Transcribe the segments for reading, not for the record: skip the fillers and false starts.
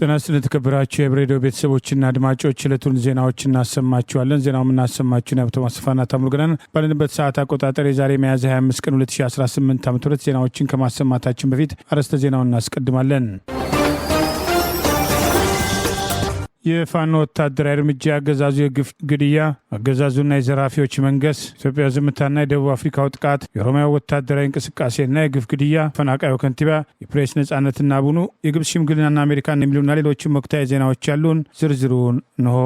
ጤና ይስጥልን ተከብራችሁ የሬዲዮ ቤተሰቦችና አድማጮች ዕለቱን ዜናዎችን እናሰማችኋለን። ዜናውን እናሰማችሁን ሀብታሙ አስፋና ታምሩገናን ባለንበት ሰዓት አቆጣጠር የዛሬ ሚያዝያ 25 ቀን 2018 ዓ.ም ዜናዎችን ከማሰማታችን በፊት አርዕስተ ዜናውን እናስቀድማለን። የፋኖ ወታደራዊ እርምጃ፣ አገዛዙ የግፍ ግድያ፣ አገዛዙና የዘራፊዎች መንገስ፣ ኢትዮጵያ ዝምታና የደቡብ አፍሪካው ጥቃት፣ የኦሮሚያው ወታደራዊ እንቅስቃሴና የግፍ ግድያ፣ ፈናቃዩ ከንቲባ፣ የፕሬስ ነጻነትና ቡኑ፣ የግብጽ ሽምግልናና አሜሪካን የሚሉና ሌሎችም ወቅታዊ ዜናዎች ያሉን ዝርዝሩን እንሆ።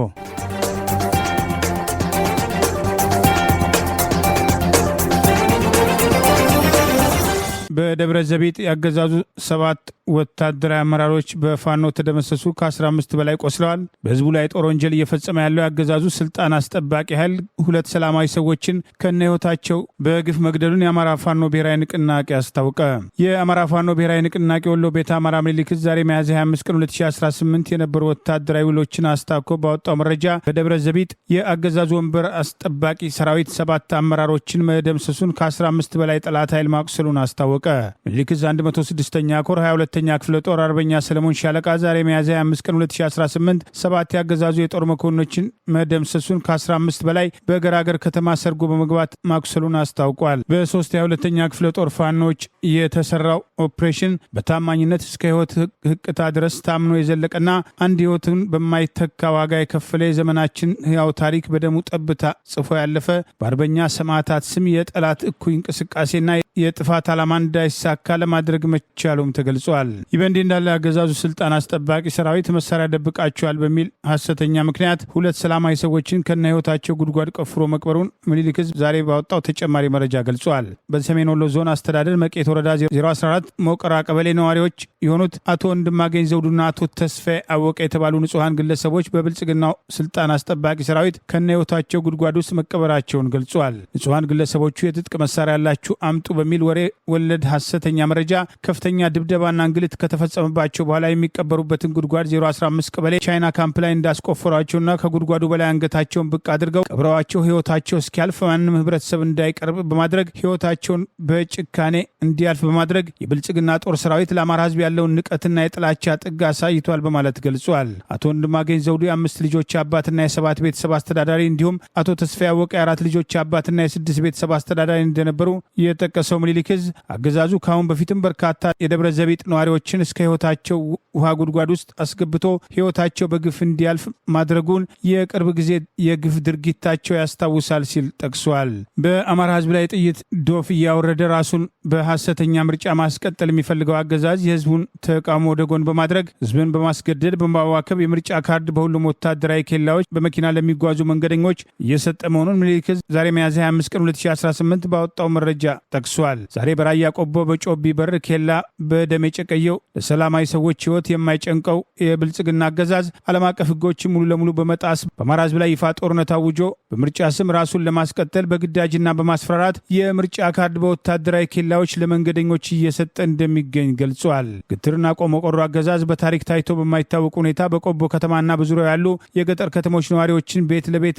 በደብረ ዘቢጥ ያገዛዙ 7 ወታደራዊ አመራሮች በፋኖ ተደመሰሱ። ከ15 በላይ ቆስለዋል። በህዝቡ ላይ ጦር ወንጀል እየፈጸመ ያለው ያገዛዙ ስልጣን አስጠባቂ ኃይል 2 ሰላማዊ ሰዎችን ከነ ህይወታቸው በግፍ መግደሉን የአማራ ፋኖ ብሔራዊ ንቅናቄ አስታወቀ። የአማራ ፋኖ ብሔራዊ ንቅናቄ ወሎ ቤተ አማራ ምኒልክ ዛሬ ሚያዝያ 25 ቀን 2018 የነበሩ ወታደራዊ ውሎችን አስታኮ ባወጣው መረጃ በደብረ ዘቢጥ የአገዛዙ ወንበር አስጠባቂ ሰራዊት 7 አመራሮችን መደምሰሱን ከ15 በላይ ጠላት ኃይል ማቁሰሉን አስታወቀ። ምኒልክ 106ኛ ኮር 22ኛ ክፍለ ጦር አርበኛ ሰለሞን ሻለቃ ዛሬ ሚያዝያ 25 ቀን 2018 7 ያገዛዙ የጦር መኮንኖችን መደምሰሱን ከ15 በላይ በገራገር ከተማ ሰርጎ በመግባት ማቁሰሉን አስታውቋል። በ3 22ኛ ክፍለ ጦር ፋኖች የተሰራው ኦፕሬሽን በታማኝነት እስከ ህይወት ህቅታ ድረስ ታምኖ የዘለቀና አንድ ህይወትን በማይተካ ዋጋ የከፈለ የዘመናችን ህያው ታሪክ በደሙ ጠብታ ጽፎ ያለፈ በአርበኛ ሰማዕታት ስም የጠላት እኩይ እንቅስቃሴና የጥፋት ዓላማ እንዳይሳካ ለማድረግ መቻሉም ተገልጿል። ይህ በእንዲህ እንዳለ አገዛዙ ስልጣን አስጠባቂ ሰራዊት መሳሪያ ደብቃቸዋል በሚል ሐሰተኛ ምክንያት 2 ሰላማዊ ሰዎችን ከነ ህይወታቸው ጉድጓድ ቆፍሮ መቅበሩን ምኒልክ ዛሬ ባወጣው ተጨማሪ መረጃ ገልጿል። በሰሜን ወሎ ዞን አስተዳደር መቄት ወረዳ 014 ሞቀራ ቀበሌ ነዋሪዎች የሆኑት አቶ ወንድማገኝ ዘውዱና አቶ ተስፋዬ አወቀ የተባሉ ንጹሐን ግለሰቦች በብልጽግናው ስልጣን አስጠባቂ ሰራዊት ከነ ህይወታቸው ጉድጓድ ውስጥ መቀበራቸውን ገልጿል። ንጹሐን ግለሰቦቹ የትጥቅ መሳሪያ ያላችሁ አምጡ በሚል ወሬ ወለድ ሐሰተኛ መረጃ ከፍተኛ ድብደባና እንግልት ከተፈጸመባቸው በኋላ የሚቀበሩበትን ጉድጓድ 015 ቀበሌ ቻይና ካምፕ ላይ እንዳስቆፈሯቸውና ከጉድጓዱ በላይ አንገታቸውን ብቅ አድርገው ቀብረዋቸው ህይወታቸው እስኪያልፍ ማንም ህብረተሰብ እንዳይቀርብ በማድረግ ህይወታቸውን በጭካኔ እንዲያልፍ በማድረግ የብልጽግና ጦር ሰራዊት ለአማራ ህዝብ ያለውን ንቀትና የጥላቻ ጥግ አሳይቷል በማለት ገልጿል። አቶ ወንድማገኝ ዘውዱ የ5 ልጆች አባትና የ7 ቤተሰብ አስተዳዳሪ እንዲሁም አቶ ተስፋዬ አወቀ የ4 ልጆች አባትና የ6 ቤተሰብ አስተዳዳሪ እንደነበሩ የጠቀሰው ምኒልክ አገዛዙ ካሁን በፊትም በርካታ የደብረ ዘቢጥ ነዋሪዎችን እስከ ህይወታቸው ውሃ ጉድጓድ ውስጥ አስገብቶ ህይወታቸው በግፍ እንዲያልፍ ማድረጉን የቅርብ ጊዜ የግፍ ድርጊታቸው ያስታውሳል ሲል ጠቅሷል። በአማራ ህዝብ ላይ ጥይት ዶፍ እያወረደ ራሱን በሐሰተኛ ምርጫ ማስቀጠል የሚፈልገው አገዛዝ የህዝቡን ተቃውሞ ወደ ጎን በማድረግ ህዝብን በማስገደድ በማዋከብ የምርጫ ካርድ በሁሉም ወታደራዊ ኬላዎች በመኪና ለሚጓዙ መንገደኞች እየሰጠ መሆኑን ምኒልክ ዛሬ ሚያዝያ 25 ቀን 2018 ባወጣው መረጃ ጠቅሷል። ዛሬ በራያ ቆቦ በጮቢ በር ኬላ በደም የጨቀየው ለሰላማዊ ሰዎች ህይወት የማይጨንቀው የብልጽግና አገዛዝ ዓለም አቀፍ ህጎችን ሙሉ ለሙሉ በመጣስ በአማራ ህዝብ ላይ ይፋ ጦርነት አውጆ በምርጫ ስም ራሱን ለማስቀጠል በግዳጅና በማስፈራራት የምርጫ ካርድ በወታደራዊ ኬላዎች ለመንገደኞች እየሰጠ እንደሚገኝ ገልጿል። ግትርና ቆሞ ቆሮ አገዛዝ በታሪክ ታይቶ በማይታወቅ ሁኔታ በቆቦ ከተማና በዙሪያው ያሉ የገጠር ከተሞች ነዋሪዎችን ቤት ለቤት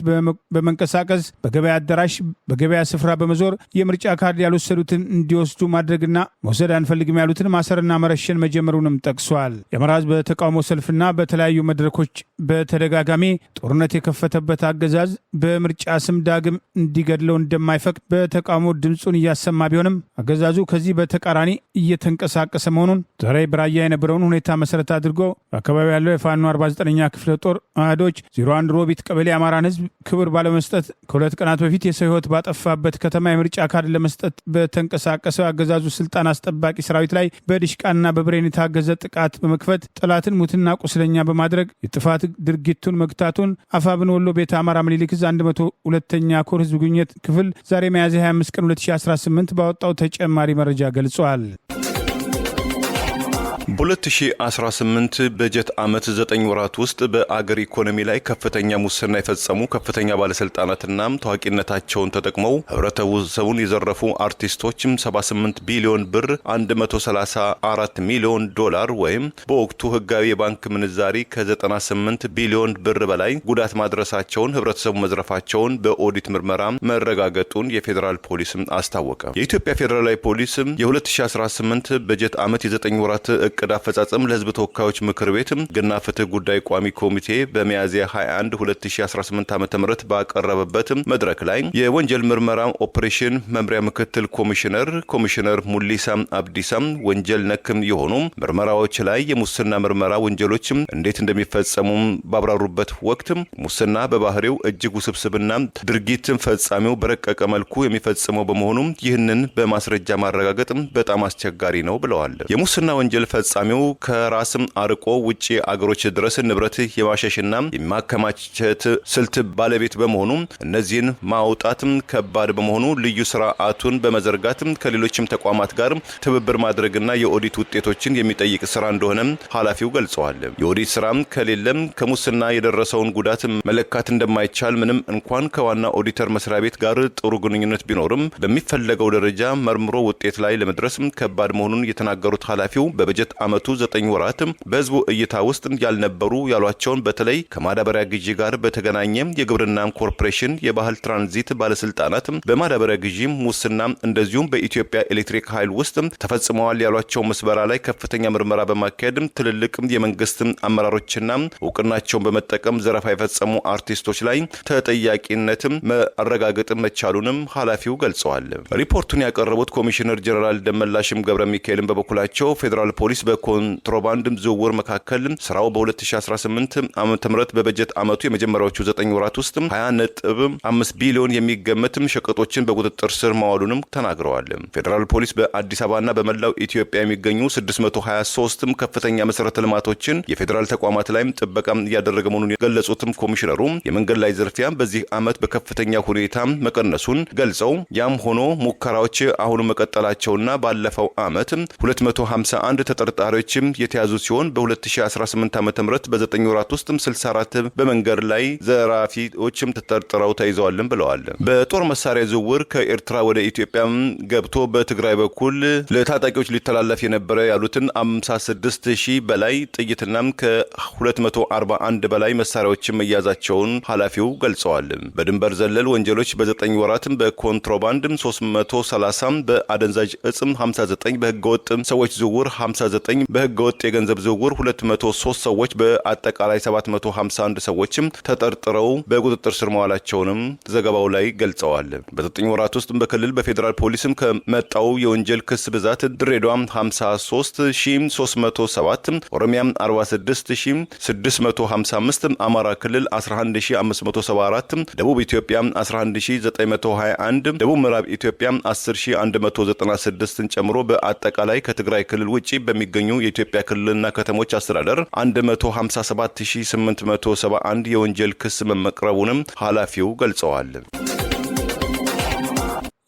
በመንቀሳቀስ በገበያ አዳራሽ በገበያ ስፍራ በመዞር የምርጫ ካርድ ያልወሰዱትን እንዲወስዱ ማድረግና መውሰድ አንፈልግም ያሉትን ማሰርና መረሸን መጀመሩንም ጠቅሷል። የአማራ ህዝብ በተቃውሞ ሰልፍና በተለያዩ መድረኮች በተደጋጋሚ ጦርነት የከፈተበት አገዛዝ በምርጫ ስም ዳግም እንዲገድለው እንደማይፈቅድ በተቃውሞ ድምፁን እያሰማ ቢሆንም አገዛዙ ከዚህ በተቃራኒ እየተንቀሳቀሰ መሆኑን ዛሬ በራያ የነበረውን ሁኔታ መሰረት አድርጎ በአካባቢው ያለው የፋኖ 49ኛ ክፍለ ጦር አህዶች 01 ሮቢት ቀበሌ የአማራን ህዝብ ክብር ባለመስጠት ከ2 ቀናት በፊት የሰው ህይወት ባጠፋበት ከተማ የምርጫ ካርድ ለመስጠት በተንቀሳቀሰው አገዛዙ ስልጣን አስጠባቂ ሰራዊት ላይ በዲሽቃና በብሬን የታገዘ ጥቃት በመክፈት ጠላትን ሙትና ቁስለኛ በማድረግ የጥፋት ድርጊቱን መግታቱን አፋብን ወሎ ቤተ አማራ ምኒልክ 102ኛ ኮር ህዝብ ግንኙነት ክፍል ዛሬ ሚያዝያ 25 ቀን 2018 ባወጣው ተጨማሪ መረጃ ገልጿል። በ2018 በጀት ዓመት 9 ወራት ውስጥ በአገር ኢኮኖሚ ላይ ከፍተኛ ሙስና የፈጸሙ ከፍተኛ ባለስልጣናትና ታዋቂነታቸውን ተጠቅመው ህብረተሰቡን የዘረፉ አርቲስቶችም 78 ቢሊዮን ብር 134 ሚሊዮን ዶላር ወይም በወቅቱ ህጋዊ የባንክ ምንዛሪ ከ98 ቢሊዮን ብር በላይ ጉዳት ማድረሳቸውን ህብረተሰቡ መዝረፋቸውን በኦዲት ምርመራ መረጋገጡን የፌዴራል ፖሊስም አስታወቀ። የኢትዮጵያ ፌዴራላዊ ፖሊስም የ2018 በጀት ዓመት የ9 ወራት እቅድ አፈጻጸም ለህዝብ ተወካዮች ምክር ቤት ህግና ፍትህ ጉዳይ ቋሚ ኮሚቴ በሚያዝያ 21 2018 ዓ.ም ባቀረበበት መድረክ ላይ የወንጀል ምርመራ ኦፕሬሽን መምሪያ ምክትል ኮሚሽነር ሙሊሳ አብዲሳ ወንጀል ነክም የሆኑ ምርመራዎች ላይ የሙስና ምርመራ ወንጀሎች እንዴት እንደሚፈጸሙ ባብራሩበት ወቅት ሙስና በባህሪው እጅግ ውስብስብና ድርጊት ፈጻሚው በረቀቀ መልኩ የሚፈጽመው በመሆኑ ይህንን በማስረጃ ማረጋገጥ በጣም አስቸጋሪ ነው ብለዋል። የሙስና ወንጀል ፈጻሚው ከራስም አርቆ ውጪ አገሮች ድረስ ንብረት የማሸሽና የማከማቸት ስልት ባለቤት በመሆኑ እነዚህን ማውጣት ከባድ በመሆኑ ልዩ ስርዓቱን በመዘርጋት ከሌሎችም ተቋማት ጋር ትብብር ማድረግና የኦዲት ውጤቶችን የሚጠይቅ ስራ እንደሆነ ኃላፊው ገልጸዋል። የኦዲት ስራም ከሌለም ከሙስና የደረሰውን ጉዳት መለካት እንደማይቻል ምንም እንኳን ከዋና ኦዲተር መስሪያ ቤት ጋር ጥሩ ግንኙነት ቢኖርም በሚፈለገው ደረጃ መርምሮ ውጤት ላይ ለመድረስ ከባድ መሆኑን የተናገሩት ኃላፊው በበጀት ዓመቱ 9 ወራት በህዝቡ እይታ ውስጥ ያልነበሩ ያሏቸውን በተለይ ከማዳበሪያ ግዢ ጋር በተገናኘ የግብርና ኮርፖሬሽን፣ የባህል ትራንዚት ባለስልጣናት በማዳበሪያ ግዢ ሙስና እንደዚሁም በኢትዮጵያ ኤሌክትሪክ ኃይል ውስጥ ተፈጽመዋል ያሏቸው መስበራ ላይ ከፍተኛ ምርመራ በማካሄድ ትልልቅ የመንግስት አመራሮችና እውቅናቸውን በመጠቀም ዘረፋ የፈጸሙ አርቲስቶች ላይ ተጠያቂነት ማረጋገጥ መቻሉንም ኃላፊው ገልጸዋል። ሪፖርቱን ያቀረቡት ኮሚሽነር ጀነራል ደመላሽም ገብረ ሚካኤልን በበኩላቸው ፌዴራል ፖሊስ በኮንትሮባንድ ዝውውር መካከል ስራው በ2018 ዓ.ም በበጀት ዓመቱ የመጀመሪያዎቹ 9 ወራት ውስጥ 20.5 ቢሊዮን የሚገመት ሸቀጦችን በቁጥጥር ስር ማዋሉንም ተናግረዋል። ፌዴራል ፖሊስ በአዲስ አበባና በመላው ኢትዮጵያ የሚገኙ 623 ከፍተኛ መሰረተ ልማቶችን የፌዴራል ተቋማት ላይም ጥበቃ እያደረገ መሆኑን የገለጹትም ኮሚሽነሩ የመንገድ ላይ ዝርፊያ በዚህ ዓመት በከፍተኛ ሁኔታ መቀነሱን ገልጸው ያም ሆኖ ሙከራዎች አሁን መቀጠላቸውና ባለፈው ዓመት 251 ተጠርጣሪዎች የተያዙ ሲሆን በ2018 ዓ.ም በ9 ወራት ውስጥ 64 በመንገድ ላይ ዘራፊዎችም ተጠርጥረው ተይዘዋል ብለዋል። በጦር መሳሪያ ዝውውር ከኤርትራ ወደ ኢትዮጵያ ገብቶ በትግራይ በኩል ለታጣቂዎች ሊተላለፍ የነበረ ያሉትን 56000 በላይ ጥይትና ከ241 በላይ መሳሪያዎችን መያዛቸውን ኃላፊው ገልጸዋል። በድንበር ዘለል ወንጀሎች በ9 ወራት በኮንትሮባንድ 330፣ በአደንዛዥ እጽም 59፣ በህገወጥ ሰዎች ዝውውር 59፣ በህገወጥ የገንዘብ ዝውውር 203 ሰዎች በአጠቃላይ 751 ሰዎችም ተጠርጥረው በቁጥጥር ስር መዋላቸውንም ዘገባው ላይ ገልጸዋል። በ9 ወራት ውስጥ በክልል በፌዴራል ፖሊስም ከመጣው የወንጀል ክስ ብዛት ድሬዳዋ 53307፣ ኦሮሚያ 46655፣ አማራ ክልል 11574፣ ደቡብ ኢትዮጵያ 11921፣ ደቡብ ምዕራብ ኢትዮጵያ 10196ን ጨምሮ በአጠቃላይ ከትግራይ ክልል ውጪ በሚገኙ የኢትዮጵያ ክልልና ከተሞች አስተዳደር 157871 የወንጀል ክስ መቅረቡንም ኃላፊው ገልጸዋል።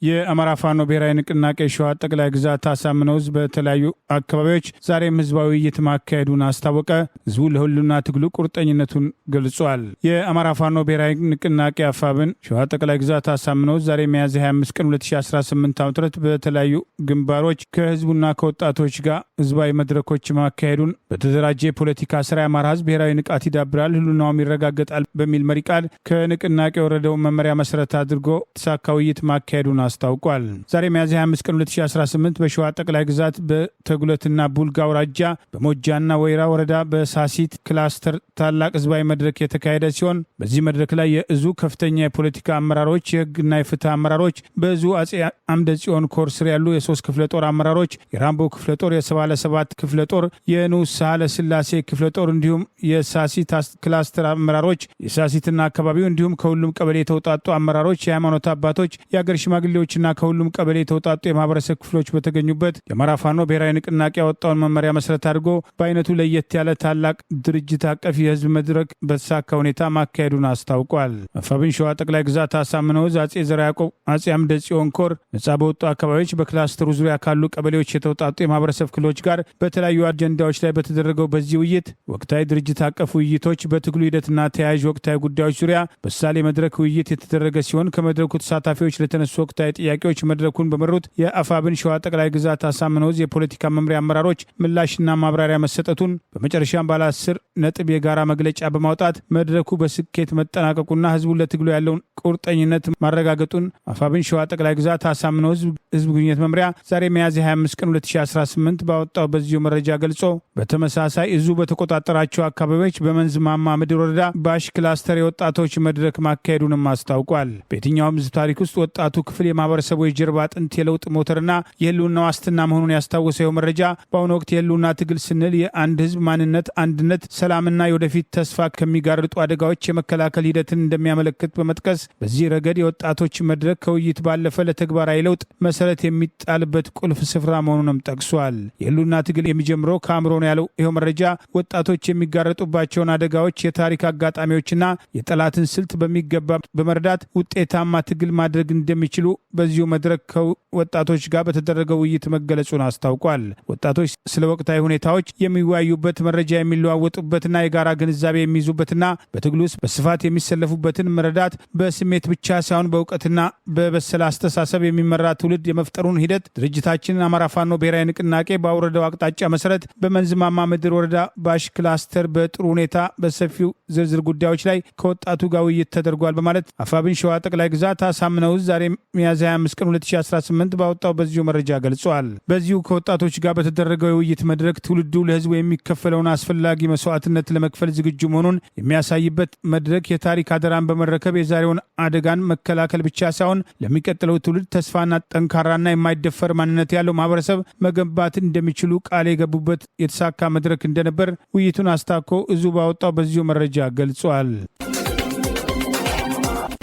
የአማራ ፋኖ ብሔራዊ ንቅናቄ ሸዋ ጠቅላይ ግዛት አሳምነው ህዝብ በተለያዩ አካባቢዎች ዛሬም ህዝባዊ ውይይት ማካሄዱን አስታወቀ። ህዝቡ ለሁሉና ትግሉ ቁርጠኝነቱን ገልጿል። የአማራ ፋኖ ብሔራዊ ንቅናቄ አፋብን ሸዋ ጠቅላይ ግዛት አሳምነው ዛሬ ሚያዝያ 25 ቀን 2018 ዓ.ም በተለያዩ ግንባሮች ከህዝቡና ከወጣቶች ጋር ህዝባዊ መድረኮች ማካሄዱን በተደራጀ የፖለቲካ ስራ የአማራ ህዝብ ብሔራዊ ንቃት ይዳብራል፣ ህሉናውም ይረጋገጣል በሚል መሪ ቃል ከንቅናቄ የወረደውን መመሪያ መሰረት አድርጎ ተሳካ ውይይት ማካሄዱን አስታውቋል። ዛሬ ሚያዝያ 25 ቀን 2018 በሸዋ ጠቅላይ ግዛት በተጉለትና ቡልጋ አውራጃ በሞጃና ወይራ ወረዳ በሳሲት ክላስተር ታላቅ ህዝባዊ መድረክ የተካሄደ ሲሆን በዚህ መድረክ ላይ የእዙ ከፍተኛ የፖለቲካ አመራሮች፣ የህግና የፍትህ አመራሮች፣ በእዙ አጼ አምደ ጽዮን ኮር ስር ያሉ የ3 ክፍለ ጦር አመራሮች፣ የራምቦ ክፍለ ጦር፣ የ77 ክፍለ ጦር፣ የንዑስ ሳህለ ስላሴ ክፍለ ጦር እንዲሁም የሳሲት ክላስተር አመራሮች፣ የሳሲትና አካባቢው እንዲሁም ከሁሉም ቀበሌ የተውጣጡ አመራሮች፣ የሃይማኖት አባቶች፣ የአገር ሽማግሌዎችና ከሁሉም ቀበሌ የተውጣጡ የማህበረሰብ ክፍሎች በተገኙበት የአማራ ፋኖ ብሔራዊ ንቅናቄ ያወጣውን መመሪያ መሰረት አድርጎ በአይነቱ ለየት ያለ ታላቅ ድርጅት አቀፍ የህዝብ መድረክ በተሳካ ሁኔታ ማካሄዱን አስታውቋል። አፋብን ሸዋ ጠቅላይ ግዛት አሳምነው አጼ ዘርዓ ያዕቆብ አጼ አምደ ጽዮን ኮር ነጻ በወጡ አካባቢዎች በክላስተሩ ዙሪያ ካሉ ቀበሌዎች የተውጣጡ የማህበረሰብ ክፍሎች ጋር በተለያዩ አጀንዳዎች ላይ በተደረገው በዚህ ውይይት ወቅታዊ ድርጅት አቀፍ ውይይቶች በትግሉ ሂደትና ተያያዥ ወቅታዊ ጉዳዮች ዙሪያ በሳሌ መድረክ ውይይት የተደረገ ሲሆን ከመድረኩ ተሳታፊዎች ለተነሱ ወቅታዊ ጥያቄዎች መድረኩን በመሩት የአፋብን ሸዋ ጠቅላይ ግዛት አሳምነው የፖለቲካ መምሪያ አመራሮች ምላሽና ማብራሪያ መሰጠቱን በመጨረሻም ባለ 10 ነጥብ የጋራ መግለጫ በማውጣት መድረኩ በስኬት መጠናቀቁና ህዝቡ ለትግሉ ያለውን ቁርጠኝነት ማረጋገጡን አፋብን ሸዋ ጠቅላይ ግዛት አሳምነው ህዝብ ግንኙነት መምሪያ ዛሬ ሚያዝያ 25 ቀን 2018 ባወጣው በዚሁ መረጃ ገልጾ በተመሳሳይ እዙ በተቆጣጠራቸው አካባቢዎች በመንዝ ማማ ምድር ወረዳ ባሽ ክላስተር የወጣቶች መድረክ ማካሄዱንም አስታውቋል። በየትኛውም ህዝብ ታሪክ ውስጥ ወጣቱ ክፍል የማህበረሰቡ የጀርባ አጥንት የለውጥ ሞተርና የህልውና ዋስትና መሆኑን ያስታወሰው መረጃ በአሁኑ ወቅት የህልውና ትግል ስንል የአንድ ህዝብ ማንነት፣ አንድነት፣ ሰላምና የወደፊት ተስፋ ከሚጋርጡ አደጋዎች የመከላከል ሂደትን እንደሚያመለክት በመጥቀስ በዚህ ረገድ የወጣቶች መድረክ ከውይይት ባለፈ ለተግባራዊ ለውጥ መሰረት የሚጣልበት ቁልፍ ስፍራ መሆኑንም ጠቅሷል። የህልውና ትግል የሚጀምረው ከአእምሮ ነው ያለው ይኸው መረጃ ወጣቶች የሚጋረጡባቸውን አደጋዎች፣ የታሪክ አጋጣሚዎችና የጠላትን ስልት በሚገባ በመረዳት ውጤታማ ትግል ማድረግ እንደሚችሉ በዚሁ መድረክ ከወጣቶች ጋር በተደረገው ውይይት መገለጹን አስታውቋል። ወጣቶች ስለ ወቅታዊ ሁኔታዎች የሚወያዩበት፣ መረጃ የሚለዋወጡበትና የጋራ ግንዛቤ የሚይዙበትና በትግል ውስጥ በስፋት የሚሰለፉበትን መረዳት በስሜት ብቻ ሳይሆን በእውቀትና በበሰለ አስተሳሰብ የሚመራ ትውልድ የመፍጠሩን ሂደት ድርጅታችን አማራ ፋኖ ብሔራዊ ንቅናቄ ባወረደው አቅጣጫ መሰረት በመንዝ ማማ ምድር ወረዳ ባሽ ክላስተር በጥሩ ሁኔታ በሰፊው ዝርዝር ጉዳዮች ላይ ከወጣቱ ጋር ውይይት ተደርጓል በማለት አፋብን ሸዋ ጠቅላይ ግዛት አሳምነው ዛሬ ሚያዝያ 25 ቀን 2018 ባወጣው በዚሁ መረጃ ገልጿል። በዚሁ ከወጣቶች ጋር በተደረገው የውይይት መድረክ ትውልዱ ለህዝቡ የሚከፈለውን አስፈላጊ መስዋዕትነት ለመክፈል ዝግጁ መሆኑን የሚያሳይበት መድረክ የታሪክ አደራን በመረከብ የዛሬውን አደጋን መከላከል ብቻ ሳይሆን ለሚቀጥለው ትውልድ ተስፋና ጠንካራና የማይደፈር ማንነት ያለው ማህበረሰብ መገንባት እንደሚችሉ ቃል የገቡበት የተሳካ መድረክ እንደነበር ውይይቱን አስታኮ እዙ ባወጣው በዚሁ መረጃ ገልጿል።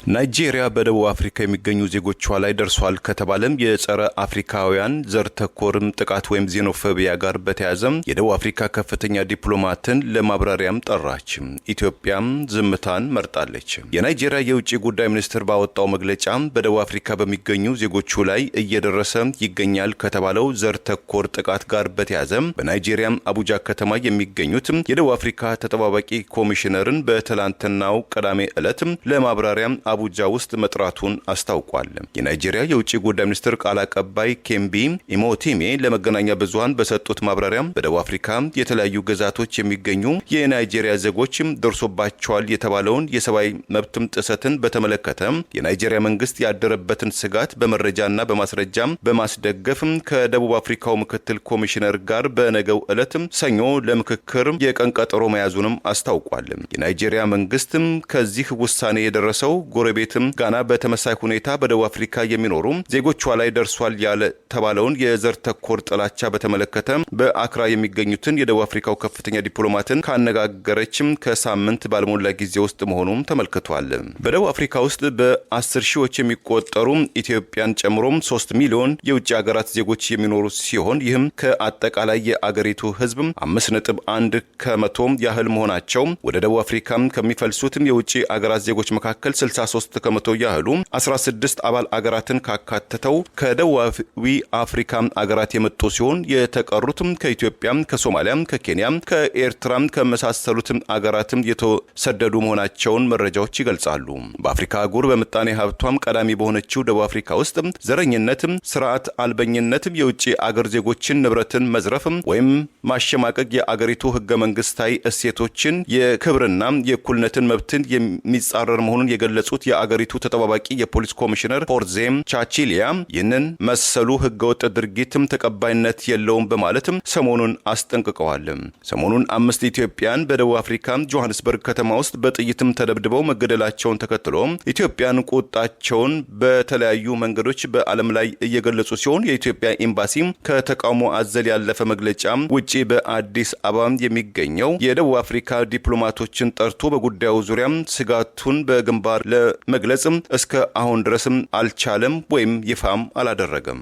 ናይጄሪያ በደቡብ አፍሪካ የሚገኙ ዜጎቿ ላይ ደርሷል ከተባለም የጸረ አፍሪካውያን ዘር ተኮርም ጥቃት ወይም ዜኖፎቢያ ጋር በተያያዘም የደቡብ አፍሪካ ከፍተኛ ዲፕሎማትን ለማብራሪያም ጠራች። ኢትዮጵያም ዝምታን መርጣለች። የናይጄሪያ የውጭ ጉዳይ ሚኒስትር ባወጣው መግለጫ በደቡብ አፍሪካ በሚገኙ ዜጎቹ ላይ እየደረሰ ይገኛል ከተባለው ዘር ተኮር ጥቃት ጋር በተያያዘም በናይጄሪያም አቡጃ ከተማ የሚገኙት የደቡብ አፍሪካ ተጠባባቂ ኮሚሽነርን በትላንትናው ቅዳሜ ዕለት ለማብራሪያም አቡጃ ውስጥ መጥራቱን አስታውቋል። የናይጄሪያ የውጭ ጉዳይ ሚኒስትር ቃል አቀባይ ኬምቢ ኢሞቲሜ ለመገናኛ ብዙሃን በሰጡት ማብራሪያ በደቡብ አፍሪካ የተለያዩ ግዛቶች የሚገኙ የናይጄሪያ ዜጎች ደርሶባቸዋል የተባለውን የሰብአዊ መብት ጥሰትን በተመለከተ የናይጄሪያ መንግስት ያደረበትን ስጋት በመረጃና በማስረጃ በማስደገፍ ከደቡብ አፍሪካው ምክትል ኮሚሽነር ጋር በነገው ዕለት ሰኞ ለምክክር የቀን ቀጠሮ መያዙንም አስታውቋል። የናይጄሪያ መንግስት ከዚህ ውሳኔ የደረሰው ጎረቤትም ጋና በተመሳሳይ ሁኔታ በደቡብ አፍሪካ የሚኖሩ ዜጎቿ ላይ ደርሷል ያለ ተባለውን የዘር ተኮር ጥላቻ በተመለከተ በአክራ የሚገኙትን የደቡብ አፍሪካው ከፍተኛ ዲፕሎማትን ካነጋገረችም ከሳምንት ባልሞላ ጊዜ ውስጥ መሆኑም ተመልክቷል። በደቡብ አፍሪካ ውስጥ በ10 ሺዎች የሚቆጠሩ ኢትዮጵያን ጨምሮ 3 ሚሊዮን የውጭ ሀገራት ዜጎች የሚኖሩ ሲሆን ይህም ከአጠቃላይ የአገሪቱ ህዝብ 5.1 ከመቶ ያህል መሆናቸው ወደ ደቡብ አፍሪካ ከሚፈልሱትም የውጭ አገራት ዜጎች መካከል 63 ከመቶ ያህሉ 16 አባል አገራትን ካካተተው ከደቡባዊ አፍሪካ አገራት የመጡ ሲሆን የተቀሩትም ከኢትዮጵያ፣ ከሶማሊያ፣ ከኬንያ፣ ከኤርትራ ከመሳሰሉትም አገራትም የተሰደዱ መሆናቸውን መረጃዎች ይገልጻሉ። በአፍሪካ አህጉር በምጣኔ ሀብቷም ቀዳሚ በሆነችው ደቡብ አፍሪካ ውስጥ ዘረኝነት፣ ስርዓት አልበኝነት፣ የውጭ አገር ዜጎችን ንብረትን መዝረፍ ወይም ማሸማቀቅ የአገሪቱ ህገ መንግስታዊ እሴቶችን የክብርና የእኩልነትን መብትን የሚጻረር መሆኑን የገለጹት የአገሪቱ ተጠባባቂ የፖሊስ ኮሚሽነር ፖርዜም ቻቺሊያ ይህንን መሰሉ ህገወጥ ድርጊትም ተቀባይነት የለውም በማለትም ሰሞኑን አስጠንቅቀዋል። ሰሞኑን 5 ኢትዮጵያን በደቡብ አፍሪካ ጆሃንስበርግ ከተማ ውስጥ በጥይትም ተደብድበው መገደላቸውን ተከትሎ ኢትዮጵያን ቁጣቸውን በተለያዩ መንገዶች በዓለም ላይ እየገለጹ ሲሆን የኢትዮጵያ ኤምባሲ ከተቃውሞ አዘል ያለፈ መግለጫ ውጪ በአዲስ አበባ የሚገኘው የደቡብ አፍሪካ ዲፕሎማቶችን ጠርቶ በጉዳዩ ዙሪያ ስጋቱን በግንባር ለመግለጽም እስከ አሁን ድረስም አልቻለም ወይም ይፋም አላደረገም።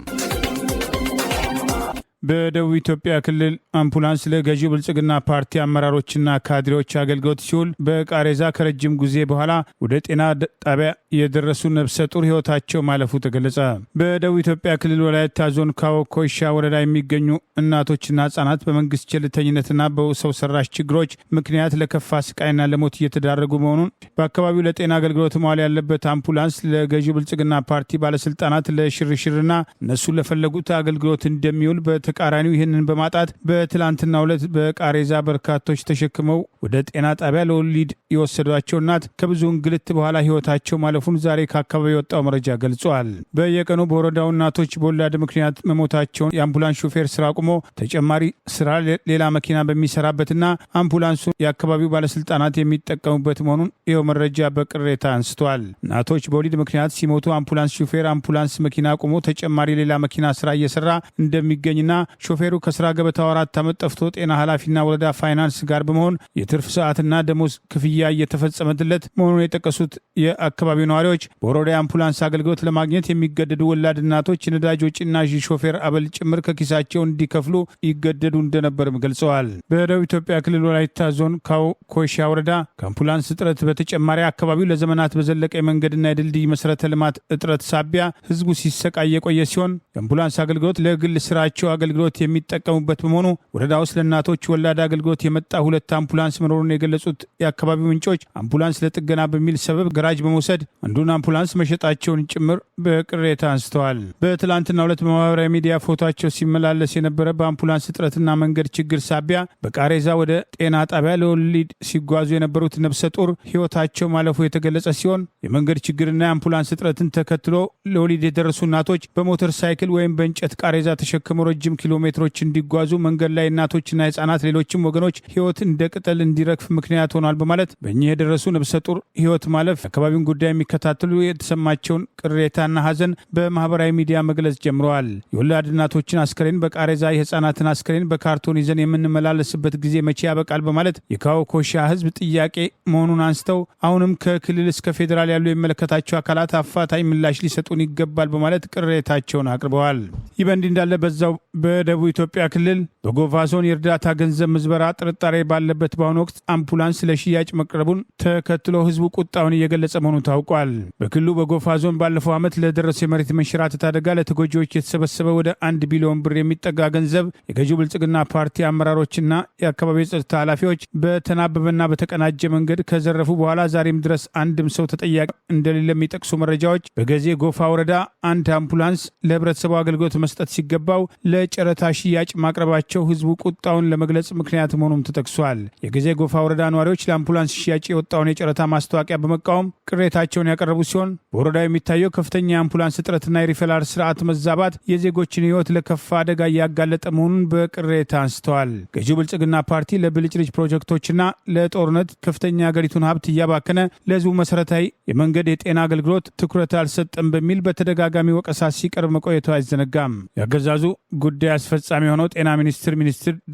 በደቡብ ኢትዮጵያ ክልል አምቡላንስ ለገዢው ብልጽግና ፓርቲ አመራሮችና ካድሬዎች አገልግሎት ሲውል በቃሬዛ ከረጅም ጊዜ በኋላ ወደ ጤና ጣቢያ የደረሱ ነፍሰ ጡር ህይወታቸው ማለፉ ተገለጸ። በደቡብ ኢትዮጵያ ክልል ወላይታ ዞን ካዎ ኮይሻ ወረዳ የሚገኙ እናቶችና ህጻናት በመንግስት ቸልተኝነትና በሰው ሰራሽ ችግሮች ምክንያት ለከፋ ስቃይና ለሞት እየተዳረጉ መሆኑን በአካባቢው ለጤና አገልግሎት መዋል ያለበት አምቡላንስ ለገዢው ብልጽግና ፓርቲ ባለስልጣናት ለሽርሽርና እነሱ ለፈለጉት አገልግሎት እንደሚውል በተቃራኒው ይህንን በማጣት በትላንትናው ዕለት በቃሬዛ በርካቶች ተሸክመው ወደ ጤና ጣቢያ ለወሊድ የወሰዷቸው እናት ከብዙ እንግልት በኋላ ህይወታቸው ማለፉን ዛሬ ከአካባቢ የወጣው መረጃ ገልጿል። በየቀኑ በወረዳው እናቶች በወላድ ምክንያት መሞታቸውን የአምቡላንስ ሾፌር ስራ አቁሞ ተጨማሪ ስራ ሌላ መኪና በሚሰራበትና አምቡላንሱ የአካባቢው ባለስልጣናት የሚጠቀሙበት መሆኑን ይኸው መረጃ በቅሬታ አንስቷል። እናቶች በወሊድ ምክንያት ሲሞቱ አምቡላንስ ሾፌር አምቡላንስ መኪና አቁሞ ተጨማሪ ሌላ መኪና ስራ እየሰራ እንደሚገኝና ሾፌሩ ከስራ ገበታው 4 ዓመት ጠፍቶ ጤና ኃላፊና ወረዳ ፋይናንስ ጋር በመሆን የትርፍ ሰዓትና ደሞዝ ክፍያ እየተፈጸመለት መሆኑን የጠቀሱት የአካባቢው ነዋሪዎች በወረዳ የአምቡላንስ አገልግሎት ለማግኘት የሚገደዱ ወላድ እናቶች የነዳጅ ወጪና ሾፌር አበል ጭምር ከኪሳቸው እንዲከፍሉ ይገደዱ እንደነበርም ገልጸዋል። በደቡብ ኢትዮጵያ ክልል ወላይታ ዞን ካው ኮይሻ ወረዳ ከአምቡላንስ እጥረት በተጨማሪ አካባቢው ለዘመናት በዘለቀ የመንገድና የድልድይ መሰረተ ልማት እጥረት ሳቢያ ህዝቡ ሲሰቃይ የቆየ ሲሆን የአምቡላንስ አገልግሎት ለግል ስራቸው አገልግሎት የሚጠቀሙበት በመሆኑ ወረዳ ውስጥ ለእናቶች ወላድ አገልግሎት የመጣ 2 አምቡላንስ መኖሩን የገለጹት የአካባቢው ምንጮች አምቡላንስ ለጥገና በሚል ሰበብ ገራጅ በመውሰድ አንዱን አምቡላንስ መሸጣቸውን ጭምር በቅሬታ አንስተዋል። በትላንትናው ዕለት በማህበራዊ ሚዲያ ፎቶቸው ሲመላለስ የነበረ በአምቡላንስ እጥረትና መንገድ ችግር ሳቢያ በቃሬዛ ወደ ጤና ጣቢያ ለወሊድ ሲጓዙ የነበሩት ነፍሰ ጡር ህይወታቸው ማለፉ የተገለጸ ሲሆን የመንገድ ችግርና የአምቡላንስ እጥረትን ተከትሎ ለወሊድ የደረሱ እናቶች በሞተር ሳይክል ወይም በእንጨት ቃሬዛ ተሸክመው ረጅም ኪሎ ሜትሮች እንዲጓዙ መንገድ ላይ እናቶችና ህጻናት ሌሎችም ወገኖች ህይወት እንደ ቅጠል እንዲረግፍ ምክንያት ሆኗል በማለት በእኚህ የደረሱ ነፍሰ ጡር ህይወት ማለፍ የአካባቢውን ጉዳይ የሚከታተሉ የተሰማቸውን ቅሬታና ሀዘን በማህበራዊ ሚዲያ መግለጽ ጀምረዋል። የወላድ እናቶችን አስከሬን በቃሬዛ የህፃናትን አስከሬን በካርቶን ይዘን የምንመላለስበት ጊዜ መቼ ያበቃል በማለት የካው ኮሻ ህዝብ ጥያቄ መሆኑን አንስተው አሁንም ከክልል እስከ ፌዴራል ያሉ የሚመለከታቸው አካላት አፋጣኝ ምላሽ ሊሰጡን ይገባል በማለት ቅሬታቸውን አቅርበዋል። ይህ በእንዲህ እንዳለ በዛው በደቡብ ኢትዮጵያ ክልል በጎፋ ዞን የእርዳታ ገንዘብ ምዝበራ ጥርጣሬ ባለበት በአሁኑ ወቅት አምቡላንስ ለሽያጭ መቅረቡን ተከትሎ ህዝቡ ቁጣውን እየገለጸ መሆኑ ታውቋል። በክልሉ በጎፋ ዞን ባለፈው ዓመት ለደረሰ የመሬት መንሸራተት አደጋ ለተጎጂዎች የተሰበሰበ ወደ 1 ቢሊዮን ብር የሚጠጋ ገንዘብ የገዢው ብልጽግና ፓርቲ አመራሮችና የአካባቢ የጸጥታ ኃላፊዎች በተናበበና በተቀናጀ መንገድ ከዘረፉ በኋላ ዛሬም ድረስ አንድም ሰው ተጠያቂ እንደሌለ የሚጠቅሱ መረጃዎች በገዜ ጎፋ ወረዳ አንድ አምቡላንስ ለህብረተሰቡ አገልግሎት መስጠት ሲገባው ለጨረታ ሽያጭ ማቅረባቸው ህዝቡ ቁጣውን ለመግለጽ ምክንያት መሆኑም ተጠቅሷል። የገዜ ጎፋ ወረዳ ነዋሪዎች ለአምቡላንስ ሽያጭ የወጣውን የጨረታ ማስታወቂያ በመቃወም ቅሬታቸውን ያቀረቡ ሲሆን በወረዳው የሚታየው ከፍተኛ የአምቡላንስ እጥረትና የሪፈራል ስርዓት መዛባት የዜጎችን ህይወት ለከፋ አደጋ እያጋለጠ መሆኑን በቅሬታ አንስተዋል። ገዢው ብልጽግና ፓርቲ ለብልጭልጭ ፕሮጀክቶችና ለጦርነት ከፍተኛ የሀገሪቱን ሀብት እያባከነ ለህዝቡ መሰረታዊ የመንገድ የጤና አገልግሎት ትኩረት አልሰጠም በሚል በተደጋጋሚ ወቀሳ ሲቀርብ መቆየቱ አይዘነጋም። ያገዛዙ ጉዳይ አስፈጻሚ የሆነው ጤና ሚኒስትር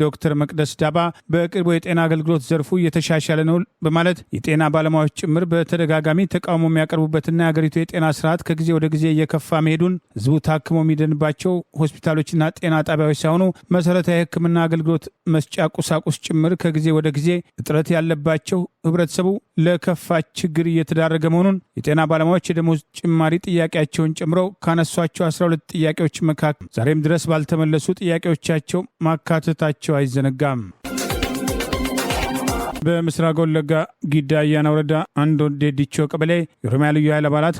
ዶክተር መቅደስ ዳባ በቅርቡ የጤና አገልግሎት ዘርፉ እየተሻሻለ ነው በማለት የጤና ባለሙያዎች ጭምር በተደጋጋሚ ተቃውሞ የሚያቀርቡበትና የሀገሪቱ የጤና ስርዓት ከጊዜ ወደ ጊዜ እየከፋ መሄዱን ህዝቡ ታክሞ የሚድንባቸው ሆስፒታሎችና ጤና ጣቢያዎች ሳይሆኑ መሰረታዊ የሕክምና አገልግሎት መስጫ ቁሳቁስ ጭምር ከጊዜ ወደ ጊዜ እጥረት ያለባቸው ህብረተሰቡ ለከፋ ችግር እየተዳረገ መሆኑን የጤና ባለሙያዎች የደሞዝ ጭማሪ ጥያቄያቸውን ጨምረው ካነሷቸው 12 ጥያቄዎች መካከል ዛሬም ድረስ ባልተመለሱ ጥያቄዎቻቸው ማካተታቸው አይዘነጋም። በምስራቅ ወለጋ ጊዳ አያና ወረዳ አንድ ዴዲቾ ቀበሌ የኦሮሚያ ልዩ ኃይል አባላት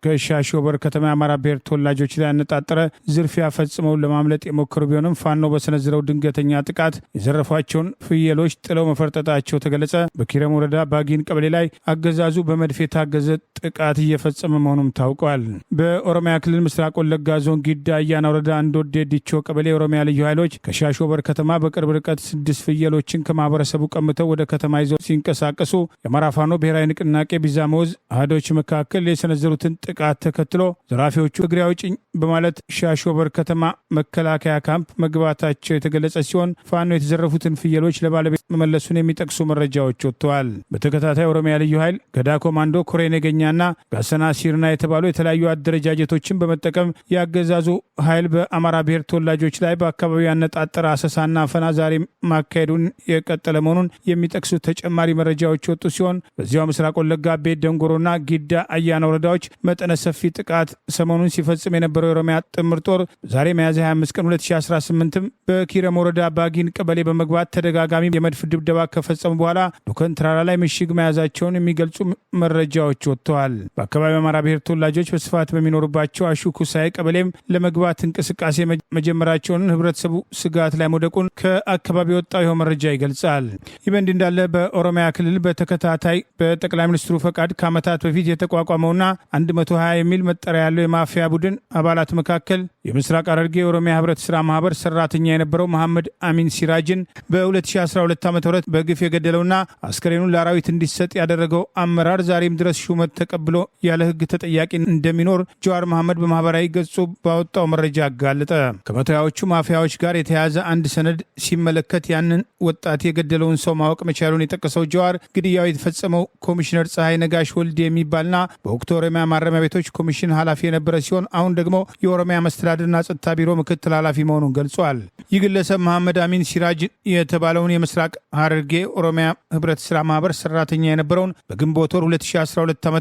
ከሻሾበር ከተማ የአማራ ብሔር ተወላጆች ላይ ያነጣጠረ ዝርፊያ ፈጽመው ለማምለጥ የሞከሩ ቢሆንም ፋኖ በሰነዝረው ድንገተኛ ጥቃት የዘረፏቸውን ፍየሎች ጥለው መፈርጠጣቸው ተገለጸ። በኪረም ወረዳ ባጊን ቀበሌ ላይ አገዛዙ በመድፍ የታገዘ ጥቃት እየፈጸመ መሆኑም ታውቋል። በኦሮሚያ ክልል ምስራቅ ወለጋ ዞን ጊዳ አያና ወረዳ አንድ ዴዲቾ ቀበሌ የኦሮሚያ ልዩ ኃይሎች ከሻሾበር ከተማ በቅርብ ርቀት 6 ፍየሎችን ከማህበረሰቡ ቀምተው ወደ ከተማ ይዘው ሲንቀሳቀሱ የአማራ ፋኖ ብሔራዊ ንቅናቄ ቢዛሞዝ አህዶች መካከል የሰነዘሩትን ጥቃት ተከትሎ ዘራፊዎቹ እግሬ አውጭኝ በማለት ሻሾበር ከተማ መከላከያ ካምፕ መግባታቸው የተገለጸ ሲሆን ፋኖ የተዘረፉትን ፍየሎች ለባለቤት መመለሱን የሚጠቅሱ መረጃዎች ወጥተዋል። በተከታታይ ኦሮሚያ ልዩ ኃይል ገዳ ኮማንዶ፣ ኮሬ ነገኛና ጋሰና ሲርና የተባሉ የተለያዩ አደረጃጀቶችን በመጠቀም ያገዛዙ ኃይል በአማራ ብሔር ተወላጆች ላይ በአካባቢው ያነጣጠረ አሰሳና አፈና ዛሬ ማካሄዱን የቀጠለ መሆኑን የሚጠቅሱ ተጨማሪ መረጃዎች ወጡ ሲሆን በዚያው ምስራቅ ወለጋ ቤት ደንጎሮና ጊዳ አያና ወረዳዎች መጠነ ሰፊ ጥቃት ሰሞኑን ሲፈጽም የነበረው የኦሮሚያ ጥምር ጦር ዛሬ ሚያዝያ 25 ቀን 2018 በኪረም ወረዳ ባጊን ቀበሌ በመግባት ተደጋጋሚ የመድፍ ድብደባ ከፈጸሙ በኋላ ዱከን ተራራ ላይ ምሽግ መያዛቸውን የሚገልጹ መረጃዎች ወጥተዋል። በአካባቢው አማራ ብሔር ተወላጆች በስፋት በሚኖሩባቸው አሹ ኩሳይ ቀበሌም ለመግባት እንቅስቃሴ መጀመራቸውን ህብረተሰቡ ስጋት ላይ መውደቁን ከአካባቢ ወጣው ይኸው መረጃ ይገልጻል። ይህ በእንዲህ እንዳለ በኦሮሚያ ክልል በተከታታይ በጠቅላይ ሚኒስትሩ ፈቃድ ከዓመታት በፊት የተቋቋመውና 120 የሚል መጠሪያ ያለው የማፊያ ቡድን አባላት መካከል የምስራቅ ሐረርጌ የኦሮሚያ ህብረት ስራ ማህበር ሰራተኛ የነበረው መሐመድ አሚን ሲራጅን በ2012 ዓ.ም በግፍ የገደለውና አስከሬኑን ለአራዊት እንዲሰጥ ያደረገው አመራር ዛሬም ድረስ ሹመት ተቀብሎ ያለ ህግ ተጠያቂ እንደሚኖር ጀዋር መሐመድ በማህበራዊ ገጹ ባወጣው መረጃ አጋለጠ። ከመቶያዎቹ ማፊያዎች ጋር የተያያዘ አንድ ሰነድ ሲመለከት ያንን ወጣት የገደለውን ሰው ማወቅ መቻሉን የጠቀሰው ጀዋር ግድያው የተፈጸመው ኮሚሽነር ፀሐይ ነጋሽ ወልድ የሚባልና በወቅቱ ኦሮሚያ ማረሚያ ቤቶች ኮሚሽን ኃላፊ የነበረ ሲሆን አሁን ደግሞ የኦሮሚያ መስተዳድርና ጸጥታ ቢሮ ምክትል ኃላፊ መሆኑን ገልጿል። ይህ ግለሰብ መሐመድ አሚን ሲራጅ የተባለውን የምስራቅ ሐረርጌ ኦሮሚያ ህብረት ስራ ማህበር ሰራተኛ የነበረውን በግንቦት ወር 2012 ዓ.ም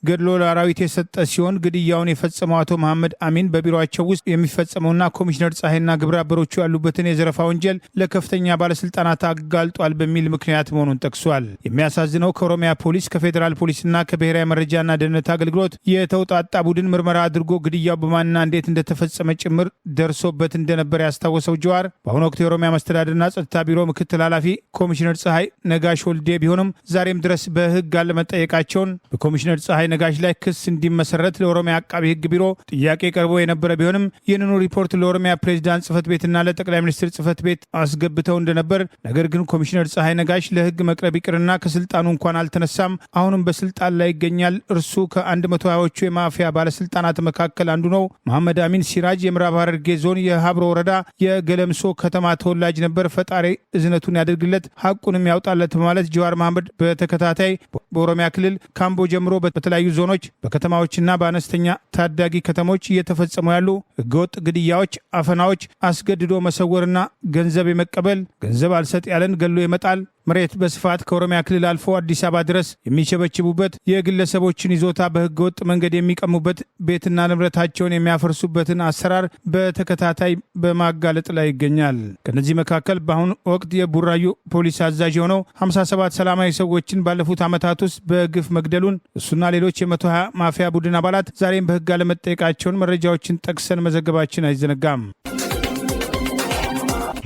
ገድሎ ለአራዊት የሰጠ ሲሆን ግድያውን የፈጸመው አቶ መሐመድ አሚን በቢሮቸው ውስጥ የሚፈጸመውና ኮሚሽነር ፀሐይና ግብረ አበሮቹ ያሉበትን የዘረፋ ወንጀል ለከፍተኛ ባለስልጣናት አጋልጧል በሚል ምክንያት መሆኑን ጠቅሷል። የሚያሳዝነው ከኦሮሚያ ፖሊስ ከፌዴራል ፖሊስና ከብሔራዊ መረጃና ደህንነት አገልግሎት የተውጣጣ ቡድን ምርመራ አድርጎ ግድያው በማንና እንዴት እንደተፈጸመ ጭምር ደርሶበት እንደነበር ያስታወሰው ጀዋር በአሁኑ ወቅት የኦሮሚያ መስተዳድርና ጸጥታ ቢሮ ምክትል ኃላፊ ኮሚሽነር ፀሐይ ነጋሽ ወልዴ ቢሆንም ዛሬም ድረስ በህግ አለመጠየቃቸውን በኮሚሽነር ፀሐይ ነጋሽ ላይ ክስ እንዲመሰረት ለኦሮሚያ አቃቢ ህግ ቢሮ ጥያቄ ቀርቦ የነበረ ቢሆንም ይህንኑ ሪፖርት ለኦሮሚያ ፕሬዚዳንት ጽህፈት ቤትና ለጠቅላይ ሚኒስትር ጽህፈት ቤት አስገብተው እንደነበር፣ ነገር ግን ኮሚሽነር ፀሐይ ነጋሽ ለህግ መቅረብ ይቅርና ከስልጣኑ እንኳን አልተነሳም፣ አሁንም በስልጣን ላይ ይገኛል። እርሱ ከ120ዎቹ የማፊያ ባለስልጣናት መካከል አንዱ ነው። መሐመድ አሚን ሲራጅ የምዕራብ ሐረርጌ ዞን የሀብሮ ወረዳ የገለምሶ ከተማ ተወላጅ ነበር። ፈጣሪ እዝነቱን ያደርግለት ሐቁንም ያውጣለት በማለት ጀዋር መሐመድ በተከታታይ በኦሮሚያ ክልል ካምቦ ጀምሮ በተለያዩ ዞኖች በከተማዎችና በአነስተኛ ታዳጊ ከተሞች እየተፈጸሙ ያሉ ህገወጥ ግድያዎች፣ አፈናዎች፣ አስገድዶ መሰወርና ገንዘብ የመቀበል ገንዘብ አልሰጥ ያለን ገሎ ይመጣል፣ መሬት በስፋት ከኦሮሚያ ክልል አልፎ አዲስ አበባ ድረስ የሚቸበችቡበት፣ የግለሰቦችን ይዞታ በህገወጥ መንገድ የሚቀሙበት፣ ቤትና ንብረታቸውን የሚያፈርሱበትን አሰራር በተከታታይ በማጋለጥ ላይ ይገኛል። ከነዚህ መካከል በአሁኑ ወቅት የቡራዩ ፖሊስ አዛዥ የሆነው 57 ሰላማዊ ሰዎችን ባለፉት ዓመታት ውስጥ በግፍ መግደሉን እሱና ሌሎች የ120 ማፊያ ቡድን አባላት ዛሬም በህግ አለመጠየቃቸውን መረጃዎችን ጠቅሰን መዘገባችን አይዘነጋም።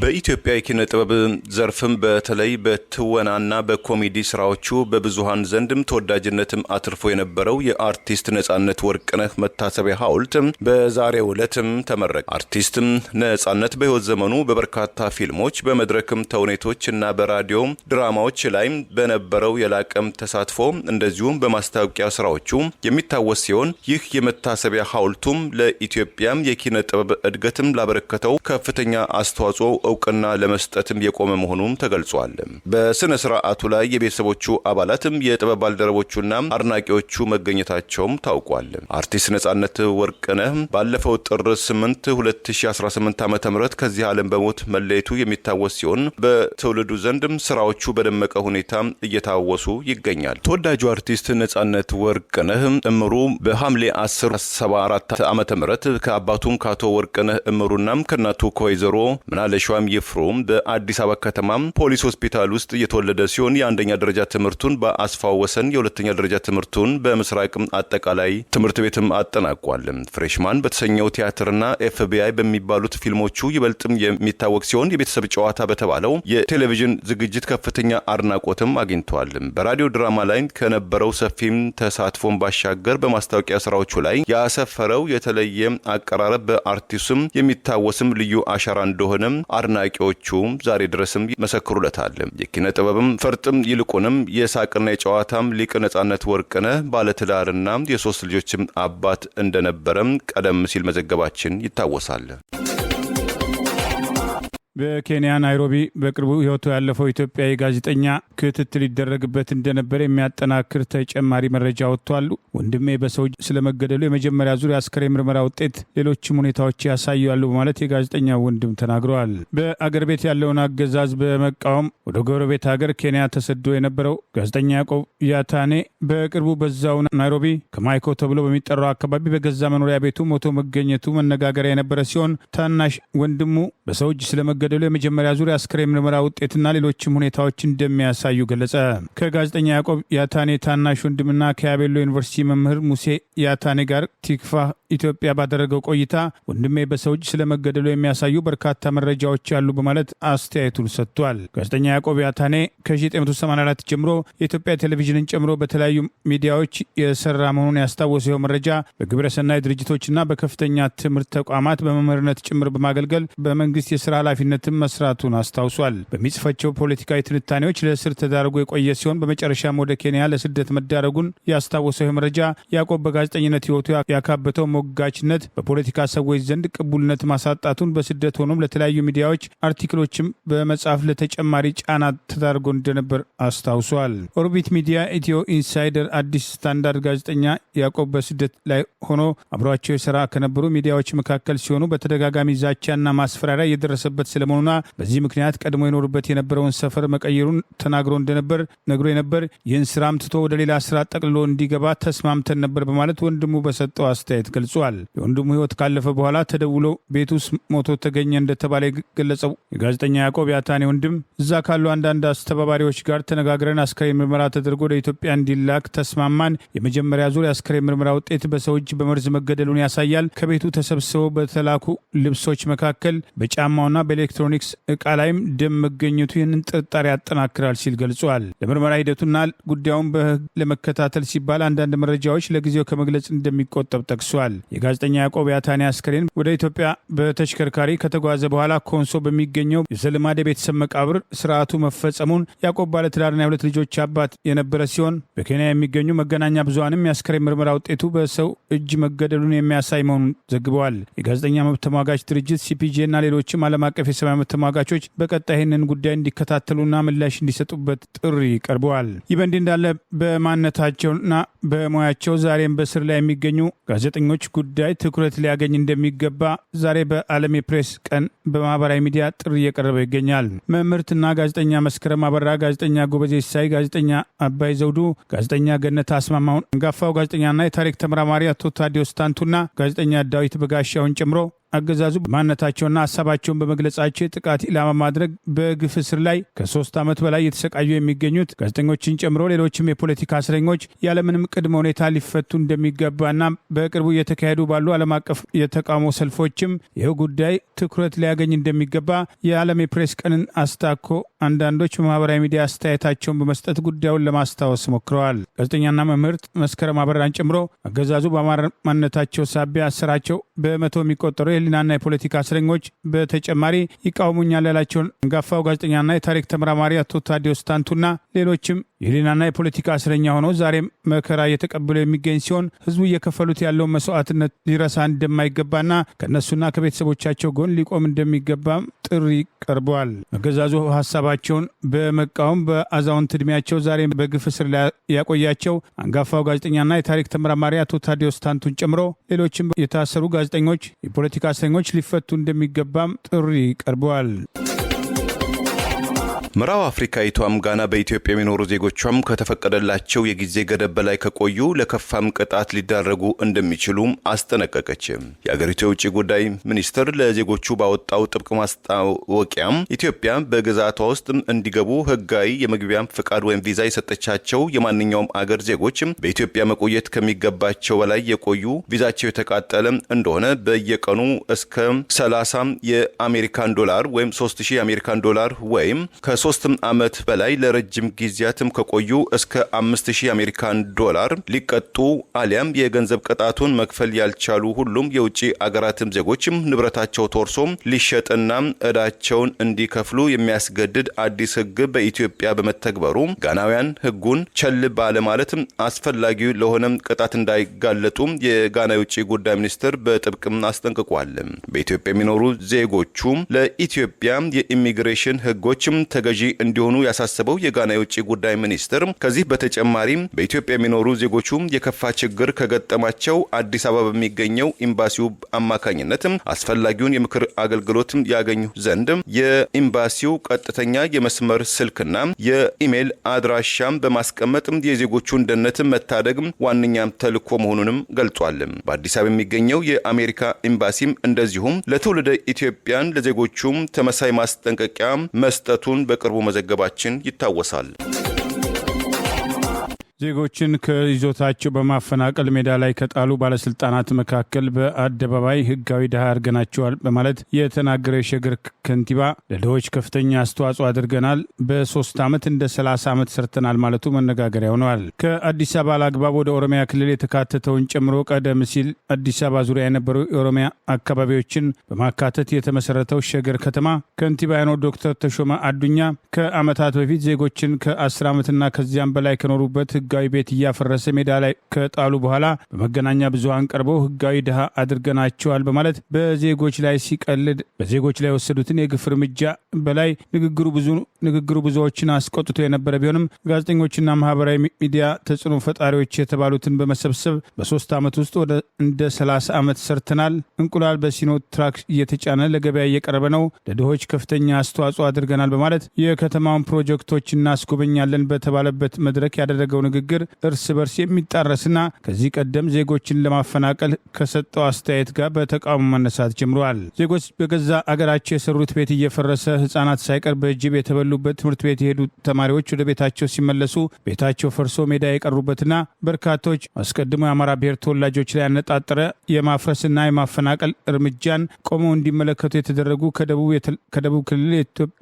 በኢትዮጵያ የኪነ ጥበብ ዘርፍም በተለይ በትወናና በኮሜዲ ስራዎቹ በብዙሃን ዘንድም ተወዳጅነትም አትርፎ የነበረው የአርቲስት ነጻነት ወርቅነህ መታሰቢያ ሐውልት በዛሬው ዕለትም ተመረቀ። አርቲስት ነጻነት በህይወት ዘመኑ በበርካታ ፊልሞች፣ በመድረክም ተውኔቶች እና በራዲዮ ድራማዎች ላይ በነበረው የላቀም ተሳትፎ እንደዚሁም በማስታወቂያ ስራዎቹ የሚታወስ ሲሆን ይህ የመታሰቢያ ሐውልቱም ለኢትዮጵያም የኪነ ጥበብ እድገትም ላበረከተው ከፍተኛ አስተዋጽኦ እውቅና ለመስጠትም የቆመ መሆኑም ተገልጿል። በስነ ስርዓቱ ላይ የቤተሰቦቹ አባላትም የጥበብ ባልደረቦቹና አድናቂዎቹ መገኘታቸውም ታውቋል። አርቲስት ነጻነት ወርቅነህ ባለፈው ጥር 8 2018 ዓ.ም ከዚህ ዓለም በሞት መለየቱ የሚታወስ ሲሆን በትውልዱ ዘንድም ስራዎቹ በደመቀ ሁኔታ እየታወሱ ይገኛል። ተወዳጁ አርቲስት ነጻነት ወርቅነህ እምሩ በሐምሌ 1074 ዓ.ም ከአባቱም ከአቶ ወርቅነህ እምሩና ከእናቱ ከወይዘሮ ምናለሽ ይፍሩም በአዲስ አበባ ከተማ ፖሊስ ሆስፒታል ውስጥ የተወለደ ሲሆን የአንደኛ ደረጃ ትምህርቱን በአስፋው ወሰን፣ የሁለተኛ ደረጃ ትምህርቱን በምስራቅ አጠቃላይ ትምህርት ቤትም አጠናቋል። ፍሬሽማን በተሰኘው ቲያትርና ኤፍቢአይ በሚባሉት ፊልሞቹ ይበልጥም የሚታወቅ ሲሆን የቤተሰብ ጨዋታ በተባለው የቴሌቪዥን ዝግጅት ከፍተኛ አድናቆትም አግኝቷል። በራዲዮ ድራማ ላይ ከነበረው ሰፊም ተሳትፎን ባሻገር በማስታወቂያ ስራዎቹ ላይ ያሰፈረው የተለየ አቀራረብ በአርቲስቱም የሚታወስም ልዩ አሻራ እንደሆነ አድናቂዎቹ ዛሬ ድረስም ይመሰክሩለታል። የኪነ ጥበብም ፈርጥም ይልቁንም የሳቅና የጨዋታም ሊቅ ነጻነት ወርቅነህ ባለትዳርና የሶስት ልጆችም አባት እንደነበረም ቀደም ሲል መዘገባችን ይታወሳል። በኬንያ ናይሮቢ በቅርቡ ሕይወቱ ያለፈው ኢትዮጵያዊ ጋዜጠኛ ክትትል ይደረግበት እንደነበር የሚያጠናክር ተጨማሪ መረጃ ወጥቷል። ወንድሜ በሰው እጅ ስለመገደሉ የመጀመሪያ ዙር የአስከሬን ምርመራ ውጤት ሌሎችም ሁኔታዎች ያሳያሉ በማለት የጋዜጠኛው ወንድም ተናግረዋል። በአገር ቤት ያለውን አገዛዝ በመቃወም ወደ ጎረቤት ሀገር ኬንያ ተሰዶ የነበረው ጋዜጠኛ ያዕቆብ ያታኔ በቅርቡ በዛው ናይሮቢ ከማይኮ ተብሎ በሚጠራው አካባቢ በገዛ መኖሪያ ቤቱ ሞቶ መገኘቱ መነጋገሪያ የነበረ ሲሆን ታናሽ ወንድሙ በሰው እጅ ስለመገደሉ የመጀመሪያ ዙር የአስከሬን ምርመራ ውጤትና ሌሎችም ሁኔታዎች እንደሚያሳዩ ገለጸ። ከጋዜጠኛ ያዕቆብ ያታኔ ታናሽ ወንድምና ከያቤሎ ዩኒቨርሲቲ መምህር ሙሴ ያታኔ ጋር ቲክፋ ኢትዮጵያ ባደረገው ቆይታ ወንድሜ በሰው እጅ ስለመገደሉ የሚያሳዩ በርካታ መረጃዎች አሉ በማለት አስተያየቱን ሰጥቷል። ጋዜጠኛ ያዕቆብ ያታኔ ከ1984 ጀምሮ የኢትዮጵያ ቴሌቪዥንን ጨምሮ በተለያዩ ሚዲያዎች የሰራ መሆኑን ያስታወሰው መረጃ በግብረሰናይ ድርጅቶችና በከፍተኛ ትምህርት ተቋማት በመምህርነት ጭምር በማገልገል በመንግስት የስራ ኃላፊነትም መስራቱን አስታውሷል። በሚጽፋቸው ፖለቲካዊ ትንታኔዎች ለእስር ተዳርጎ የቆየ ሲሆን በመጨረሻም ወደ ኬንያ ለስደት መዳረጉን ያስታወሰው መረጃ ያዕቆብ በጋዜጠኝነት ህይወቱ ያካበተው ሞጋችነት በፖለቲካ ሰዎች ዘንድ ቅቡልነት ማሳጣቱን በስደት ሆኖም ለተለያዩ ሚዲያዎች አርቲክሎችም በመጻፍ ለተጨማሪ ጫና ተዳርጎ እንደነበር አስታውሷል። ኦርቢት ሚዲያ፣ ኢትዮ ኢንሳይደር፣ አዲስ ስታንዳርድ ጋዜጠኛ ያዕቆብ በስደት ላይ ሆኖ አብሯቸው የሰራ ከነበሩ ሚዲያዎች መካከል ሲሆኑ በተደጋጋሚ ዛቻና ማስፈራሪያ የደረሰበት ስለመሆኑና በዚህ ምክንያት ቀድሞ የኖሩበት የነበረውን ሰፈር መቀየሩን ተናግሮ እንደነበር ነግሮ የነበር። ይህን ስራም ትቶ ወደ ሌላ ስራ ጠቅልሎ እንዲገባ ተስማምተን ነበር በማለት ወንድሙ በሰጠው አስተያየት ገልጿል። የወንድሙ ህይወት ካለፈ በኋላ ተደውሎ ቤት ውስጥ ሞቶ ተገኘ እንደተባለ የገለጸው የጋዜጠኛ ያዕቆብ ያታኔ ወንድም እዛ ካሉ አንዳንድ አስተባባሪዎች ጋር ተነጋግረን አስከሬን ምርመራ ተደርጎ ወደ ኢትዮጵያ እንዲላክ ተስማማን። የመጀመሪያ ዙር የአስከሬን ምርመራ ውጤት በሰው እጅ በመርዝ መገደሉን ያሳያል። ከቤቱ ተሰብስበው በተላኩ ልብሶች መካከል በጫማውና በኤሌክትሮኒክስ እቃ ላይም ደም መገኘቱ ይህንን ጥርጣሬ ያጠናክራል ሲል ገልጿል። ለምርመራ ሂደቱና ጉዳዩን በህግ ለመከታተል ሲባል አንዳንድ መረጃዎች ለጊዜው ከመግለጽ እንደሚቆጠብ ጠቅሷል። የጋዜጠኛ ያዕቆብ ያታኔ አስከሬን ወደ ኢትዮጵያ በተሽከርካሪ ከተጓዘ በኋላ ኮንሶ በሚገኘው የዘልማድ ቤተሰብ መቃብር ስርዓቱ መፈጸሙን ያዕቆብ ባለትዳርና የሁለት ልጆች አባት የነበረ ሲሆን በኬንያ የሚገኙ መገናኛ ብዙሃንም የአስከሬን ምርመራ ውጤቱ በሰው እጅ መገደሉን የሚያሳይ መሆኑን ዘግበዋል። የጋዜጠኛ መብት ተሟጋች ድርጅት ሲፒጄ እና ሌሎችም ዓለም አቀፍ የሰብአዊ መብት ተሟጋቾች በቀጣይ ይህንን ጉዳይ እንዲከታተሉና ምላሽ እንዲሰጡበት ጥሪ ቀርበዋል። ይህ በእንዲህ እንዳለ በማንነታቸውና በሙያቸው ዛሬም በስር ላይ የሚገኙ ጋዜጠኞች ጉዳይ ትኩረት ሊያገኝ እንደሚገባ ዛሬ በዓለም የፕሬስ ቀን በማህበራዊ ሚዲያ ጥሪ እየቀረበ ይገኛል። መምህርትና ጋዜጠኛ መስከረም አበራ፣ ጋዜጠኛ ጎበዜ ሲሳይ፣ ጋዜጠኛ አባይ ዘውዱ፣ ጋዜጠኛ ገነት አስማማውን፣ አንጋፋው ጋዜጠኛና የታሪክ ተመራማሪ አቶ ታዲዮስ ታንቱና ጋዜጠኛ ዳዊት በጋሻውን ጨምሮ አገዛዙ ማንነታቸውና ሀሳባቸውን በመግለጻቸው ጥቃት ኢላማ ማድረግ በግፍ እስር ላይ ከ3 ዓመት በላይ የተሰቃዩ የሚገኙት ጋዜጠኞችን ጨምሮ ሌሎችም የፖለቲካ እስረኞች ያለምንም ቅድመ ሁኔታ ሊፈቱ እንደሚገባና በቅርቡ እየተካሄዱ ባሉ ዓለም አቀፍ የተቃውሞ ሰልፎችም ይህ ጉዳይ ትኩረት ሊያገኝ እንደሚገባ የዓለም የፕሬስ ቀንን አስታኮ አንዳንዶች በማህበራዊ ሚዲያ አስተያየታቸውን በመስጠት ጉዳዩን ለማስታወስ ሞክረዋል። ጋዜጠኛና መምህርት መስከረም አበራን ጨምሮ አገዛዙ በማንነታቸው ሳቢያ አሰራቸው በመቶ የሚቆጠሩ የህሊናና የፖለቲካ እስረኞች በተጨማሪ ይቃወሙኛል ያላቸውን አንጋፋው ጋዜጠኛና የታሪክ ተመራማሪ አቶ ታዲዮስ ታንቱና ሌሎችም የህሊናና የፖለቲካ እስረኛ ሆነው ዛሬም መከራ እየተቀበሉ የሚገኝ ሲሆን ህዝቡ እየከፈሉት ያለውን መስዋዕትነት ሊረሳ እንደማይገባና ከእነሱና ከቤተሰቦቻቸው ጎን ሊቆም እንደሚገባም ጥሪ ቀርበዋል። አገዛዙ ሀሳባቸውን በመቃወም በአዛውንት ዕድሜያቸው ዛሬ በግፍ እስር ላይ ያቆያቸው አንጋፋው ጋዜጠኛና የታሪክ ተመራማሪ አቶ ታዲዮስ ታንቱን ጨምሮ ሌሎችም የታሰሩ ጋዜጠኞች፣ የፖለቲካ እስረኞች ሊፈቱ እንደሚገባም ጥሪ ቀርበዋል። ምዕራብ አፍሪካዊቷም ጋና በኢትዮጵያ የሚኖሩ ዜጎቿም ከተፈቀደላቸው የጊዜ ገደብ በላይ ከቆዩ ለከፋም ቅጣት ሊዳረጉ እንደሚችሉ አስጠነቀቀች። የአገሪቱ የውጭ ጉዳይ ሚኒስትር ለዜጎቹ ባወጣው ጥብቅ ማስታወቂያም ኢትዮጵያ በግዛቷ ውስጥ እንዲገቡ ህጋዊ የመግቢያ ፍቃድ ወይም ቪዛ የሰጠቻቸው የማንኛውም አገር ዜጎች በኢትዮጵያ መቆየት ከሚገባቸው በላይ የቆዩ ቪዛቸው የተቃጠለ እንደሆነ በየቀኑ እስከ 30 የአሜሪካን ዶላር ወይም 3000 የአሜሪካን ዶላር ወይም ከ3 ዓመት በላይ ለረጅም ጊዜያትም ከቆዩ እስከ $5000 ሊቀጡ አሊያም የገንዘብ ቅጣቱን መክፈል ያልቻሉ ሁሉም የውጭ አገራትም ዜጎችም ንብረታቸው ተወርሶ ሊሸጥና ዕዳቸውን እንዲከፍሉ የሚያስገድድ አዲስ ሕግ በኢትዮጵያ በመተግበሩ ጋናውያን ሕጉን ቸል ባለማለት አስፈላጊው ለሆነ ቅጣት እንዳይጋለጡ የጋና የውጭ ጉዳይ ሚኒስትር በጥብቅም አስጠንቅቋል። በኢትዮጵያ የሚኖሩ ዜጎቹ ለኢትዮጵያ የኢሚግሬሽን ሕጎችም ተገዢ እንዲሆኑ ያሳሰበው የጋና የውጭ ጉዳይ ሚኒስትር ከዚህ በተጨማሪ በኢትዮጵያ የሚኖሩ ዜጎቹ የከፋ ችግር ከገጠማቸው አዲስ አበባ በሚገኘው ኤምባሲው አማካኝነት አስፈላጊውን የምክር አገልግሎት ያገኙ ዘንድ የኤምባሲው ቀጥተኛ የመስመር ስልክና የኢሜል አድራሻም በማስቀመጥ የዜጎቹን ደህንነት መታደግ ዋነኛ ተልዕኮ መሆኑንም ገልጿል። በአዲስ አበባ የሚገኘው የአሜሪካ ኤምባሲም እንደዚሁም ለትውልደ ኢትዮጵያን ለዜጎቹም ተመሳይ ማስጠንቀቂያ መስጠቱን በቅርቡ መዘገባችን ይታወሳል። ዜጎችን ከይዞታቸው በማፈናቀል ሜዳ ላይ ከጣሉ ባለስልጣናት መካከል በአደባባይ ህጋዊ ድሃ አድርገናቸዋል በማለት የተናገረ የሸገር ከንቲባ ለድሆች ከፍተኛ አስተዋጽኦ አድርገናል፣ በ3 ዓመት እንደ 30 ዓመት ሰርተናል ማለቱ መነጋገሪያ ሆነዋል። ከአዲስ አበባ አላግባብ ወደ ኦሮሚያ ክልል የተካተተውን ጨምሮ ቀደም ሲል አዲስ አበባ ዙሪያ የነበሩ የኦሮሚያ አካባቢዎችን በማካተት የተመሰረተው ሸገር ከተማ ከንቲባ የሆነው ዶክተር ተሾመ አዱኛ ከዓመታት በፊት ዜጎችን ከ10 ዓመትና ከዚያም በላይ ከኖሩበት ህጋዊ ቤት እያፈረሰ ሜዳ ላይ ከጣሉ በኋላ በመገናኛ ብዙሃን ቀርበው ህጋዊ ድሃ አድርገናቸዋል በማለት በዜጎች ላይ ሲቀልድ በዜጎች ላይ የወሰዱትን የግፍ እርምጃ በላይ ንግግሩ ብዙዎችን አስቆጥቶ የነበረ ቢሆንም ጋዜጠኞችና ማህበራዊ ሚዲያ ተጽዕኖ ፈጣሪዎች የተባሉትን በመሰብሰብ በ3 ዓመት ውስጥ ወደ እንደ 30 ዓመት ሰርተናል፣ እንቁላል በሲኖ ትራክ እየተጫነ ለገበያ እየቀረበ ነው፣ ለድሆች ከፍተኛ አስተዋጽኦ አድርገናል በማለት የከተማውን ፕሮጀክቶች እናስጎበኛለን በተባለበት መድረክ ያደረገው ንግግር እርስ በርስ የሚጣረስና ከዚህ ቀደም ዜጎችን ለማፈናቀል ከሰጠው አስተያየት ጋር በተቃውሞ መነሳት ጀምረዋል። ዜጎች በገዛ አገራቸው የሰሩት ቤት እየፈረሰ ህጻናት ሳይቀር በጅብ የተበሉበት፣ ትምህርት ቤት የሄዱ ተማሪዎች ወደ ቤታቸው ሲመለሱ ቤታቸው ፈርሶ ሜዳ የቀሩበትና በርካቶች አስቀድሞ የአማራ ብሔር ተወላጆች ላይ ያነጣጠረ የማፍረስና የማፈናቀል እርምጃን ቆመው እንዲመለከቱ የተደረጉ ከደቡብ ክልል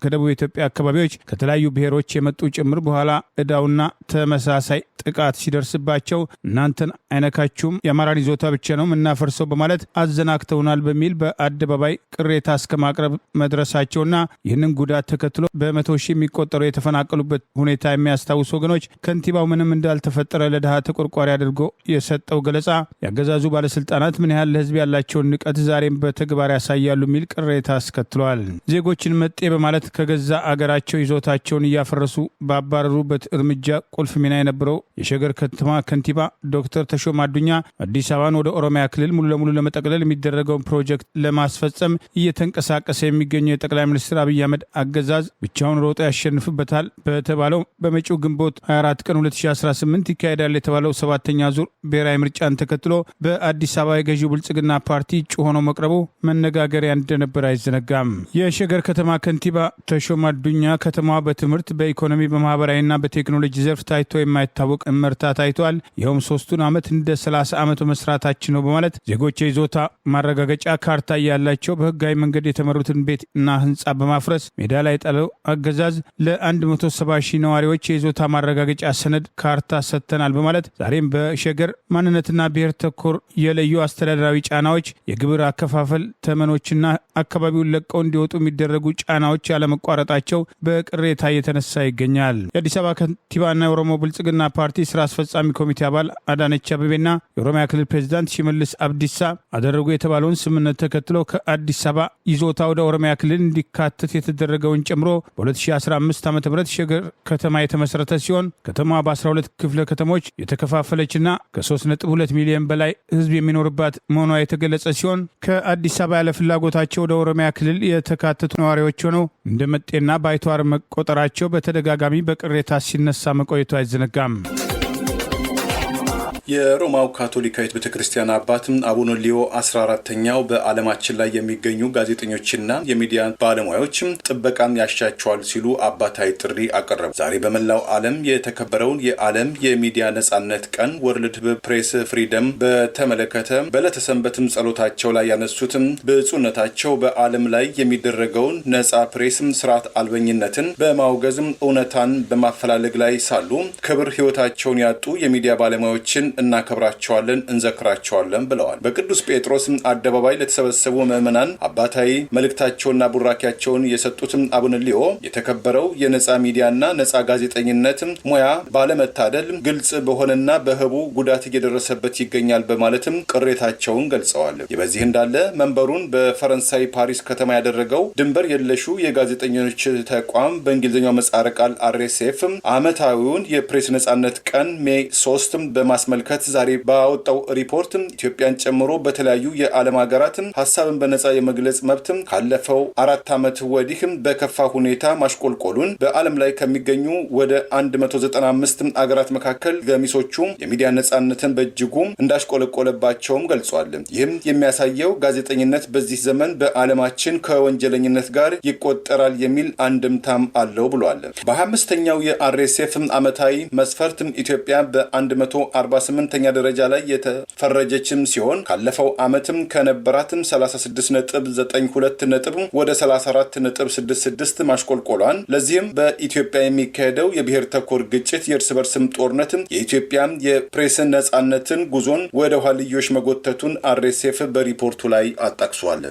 ከደቡብ ኢትዮጵያ አካባቢዎች ከተለያዩ ብሔሮች የመጡ ጭምር በኋላ ዕዳውና ተመሳሳይ ጥቃት ሲደርስባቸው እናንተን አይነካችሁም፣ የአማራን ይዞታ ብቻ ነው የምናፈርሰው በማለት አዘናግተውናል በሚል በአደባባይ ቅሬታ እስከ ማቅረብ መድረሳቸውና ይህንን ጉዳት ተከትሎ በመቶ ሺህ የሚቆጠሩ የተፈናቀሉበት ሁኔታ የሚያስታውሱ ወገኖች ከንቲባው ምንም እንዳልተፈጠረ ለድሃ ተቆርቋሪ አድርጎ የሰጠው ገለጻ ያገዛዙ ባለስልጣናት ምን ያህል ለህዝብ ያላቸውን ንቀት ዛሬም በተግባር ያሳያሉ የሚል ቅሬታ አስከትለዋል። ዜጎችን መጤ በማለት ከገዛ አገራቸው ይዞታቸውን እያፈረሱ ባባረሩበት እርምጃ ቁልፍ ሚና የነበረው የሸገር ከተማ ከንቲባ ዶክተር ተሾመ አዱኛ አዲስ አበባን ወደ ኦሮሚያ ክልል ሙሉ ለሙሉ ለመጠቅለል የሚደረገውን ፕሮጀክት ለማስፈጸም እየተንቀሳቀሰ የሚገኘው የጠቅላይ ሚኒስትር አብይ አህመድ አገዛዝ ብቻውን ሮጦ ያሸንፍበታል በተባለው በመጪው ግንቦት 24 ቀን 2018 ይካሄዳል የተባለው 7ኛ ዙር ብሔራዊ ምርጫን ተከትሎ በአዲስ አበባ የገዢው ብልጽግና ፓርቲ እጩ ሆኖ መቅረቡ መነጋገሪያ እንደነበር አይዘነጋም። የሸገር ከተማ ከንቲባ ተሾመ አዱኛ ከተማዋ በትምህርት፣ በኢኮኖሚ፣ በማህበራዊና በቴክኖሎጂ ዘርፍ ታይቶ የማይታወቅ እመርታ ታይቷል፣ ይኸውም 3ቱን ዓመት እንደ 30 ዓመት መስራታችን ነው በማለት ዜጎች የይዞታ ማረጋገጫ ካርታ ያላቸው በህጋዊ መንገድ የተመሩትን ቤትና ህንፃ በማፍረስ ሜዳ ላይ ጣለው አገዛዝ ለ170 ሺህ ነዋሪዎች የይዞታ ማረጋገጫ ሰነድ ካርታ ሰጥተናል በማለት ዛሬም በሸገር ማንነትና ብሔር ተኮር የለዩ አስተዳደራዊ ጫናዎች፣ የግብር አከፋፈል ተመኖችና አካባቢውን ለቀው እንዲወጡ የሚደረጉ ጫናዎች ያለመቋረጣቸው በቅሬታ እየተነሳ ይገኛል። የአዲስ አበባ ከንቲባና የኦሮሞ ብልጽግና ፓርቲ ስራ አስፈጻሚ ኮሚቴ አባል አዳነች አቤቤና የኦሮሚያ ክልል ፕሬዚዳንት ሽመልስ አብዲሳ አደረጉ የተባለውን ስምምነት ተከትሎ ከአዲስ አበባ ይዞታ ወደ ኦሮሚያ ክልል እንዲካተት የተደረገውን ጨምሮ በ2015 ዓ.ም ሸገር ከተማ የተመሰረተ ሲሆን ከተማዋ በ12 ክፍለ ከተሞች የተከፋፈለችና ከ3.2 ሚሊዮን በላይ ህዝብ የሚኖርባት መሆኗ የተገለጸ ሲሆን ከአዲስ አበባ ያለ ፍላጎታቸው ወደ ኦሮሚያ ክልል የተካተቱ ነዋሪዎች ሆነው እንደ መጤና ባይተዋር መቆጠራቸው በተደጋጋሚ በቅሬታ ሲነሳ መቆየቱ አይዘነጋም። የሮማው ካቶሊካዊት ቤተክርስቲያን አባት አቡነ ሊዮ 14ኛው በዓለማችን ላይ የሚገኙ ጋዜጠኞችና የሚዲያ ባለሙያዎች ጥበቃም ያሻቸዋል ሲሉ አባታዊ ጥሪ አቀረቡ። ዛሬ በመላው ዓለም የተከበረውን የዓለም የሚዲያ ነጻነት ቀን ወርልድ ፕሬስ ፍሪደም በተመለከተ በዕለተ ሰንበትም ጸሎታቸው ላይ ያነሱትም ብፁዕነታቸው በዓለም ላይ የሚደረገውን ነጻ ፕሬስም ስርዓት አልበኝነትን በማውገዝም እውነታን በማፈላለግ ላይ ሳሉ ክብር ሕይወታቸውን ያጡ የሚዲያ ባለሙያዎችን እናከብራቸዋለን እንዘክራቸዋለን ብለዋል። በቅዱስ ጴጥሮስ አደባባይ ለተሰበሰቡ ምዕመናን አባታዊ መልእክታቸውና ቡራኪያቸውን የሰጡትም አቡነ ሊዮ የተከበረው የነጻ ሚዲያና ነጻ ጋዜጠኝነት ሙያ ባለመታደል ግልጽ በሆነና በህቡ ጉዳት እየደረሰበት ይገኛል በማለትም ቅሬታቸውን ገልጸዋል። በዚህ እንዳለ መንበሩን በፈረንሳይ ፓሪስ ከተማ ያደረገው ድንበር የለሹ የጋዜጠኞች ተቋም በእንግሊዝኛው ምህጻረ ቃል RSF ዓመታዊውን የፕሬስ ነጻነት ቀን ሜይ 3 በማስመልከት ዛሬ ባወጣው ሪፖርት ኢትዮጵያን ጨምሮ በተለያዩ የዓለም ሀገራት ሐሳብን በነጻ የመግለጽ መብት ካለፈው 4 ዓመት ወዲህ በከፋ ሁኔታ ማሽቆልቆሉን በዓለም ላይ ከሚገኙ ወደ 195 አገራት መካከል ገሚሶቹ የሚዲያ ነጻነትን በእጅጉ እንዳሽቆለቆለባቸውም ገልጿል። ይህም የሚያሳየው ጋዜጠኝነት በዚህ ዘመን በዓለማችን ከወንጀለኝነት ጋር ይቆጠራል የሚል አንድምታም አለው ብሏል። በ25ኛው የRSF ዓመታዊ መስፈርት ኢትዮጵያ በ148ኛ ደረጃ ላይ የተፈረጀችም ሲሆን ካለፈው ዓመትም ከነበራትም 36.92 ነጥብ ወደ 34.66 ማሽቆልቆሏን ለዚህም በኢትዮጵያ የሚካሄደው የብሔር ተኮር ግጭት የእርስ በርስም ጦርነት የኢትዮጵያ የፕሬስ ነጻነትን ጉዞን ወደ ኋልዮሽ መጎተቱን RSF በሪፖርቱ ላይ አጣቅሷል።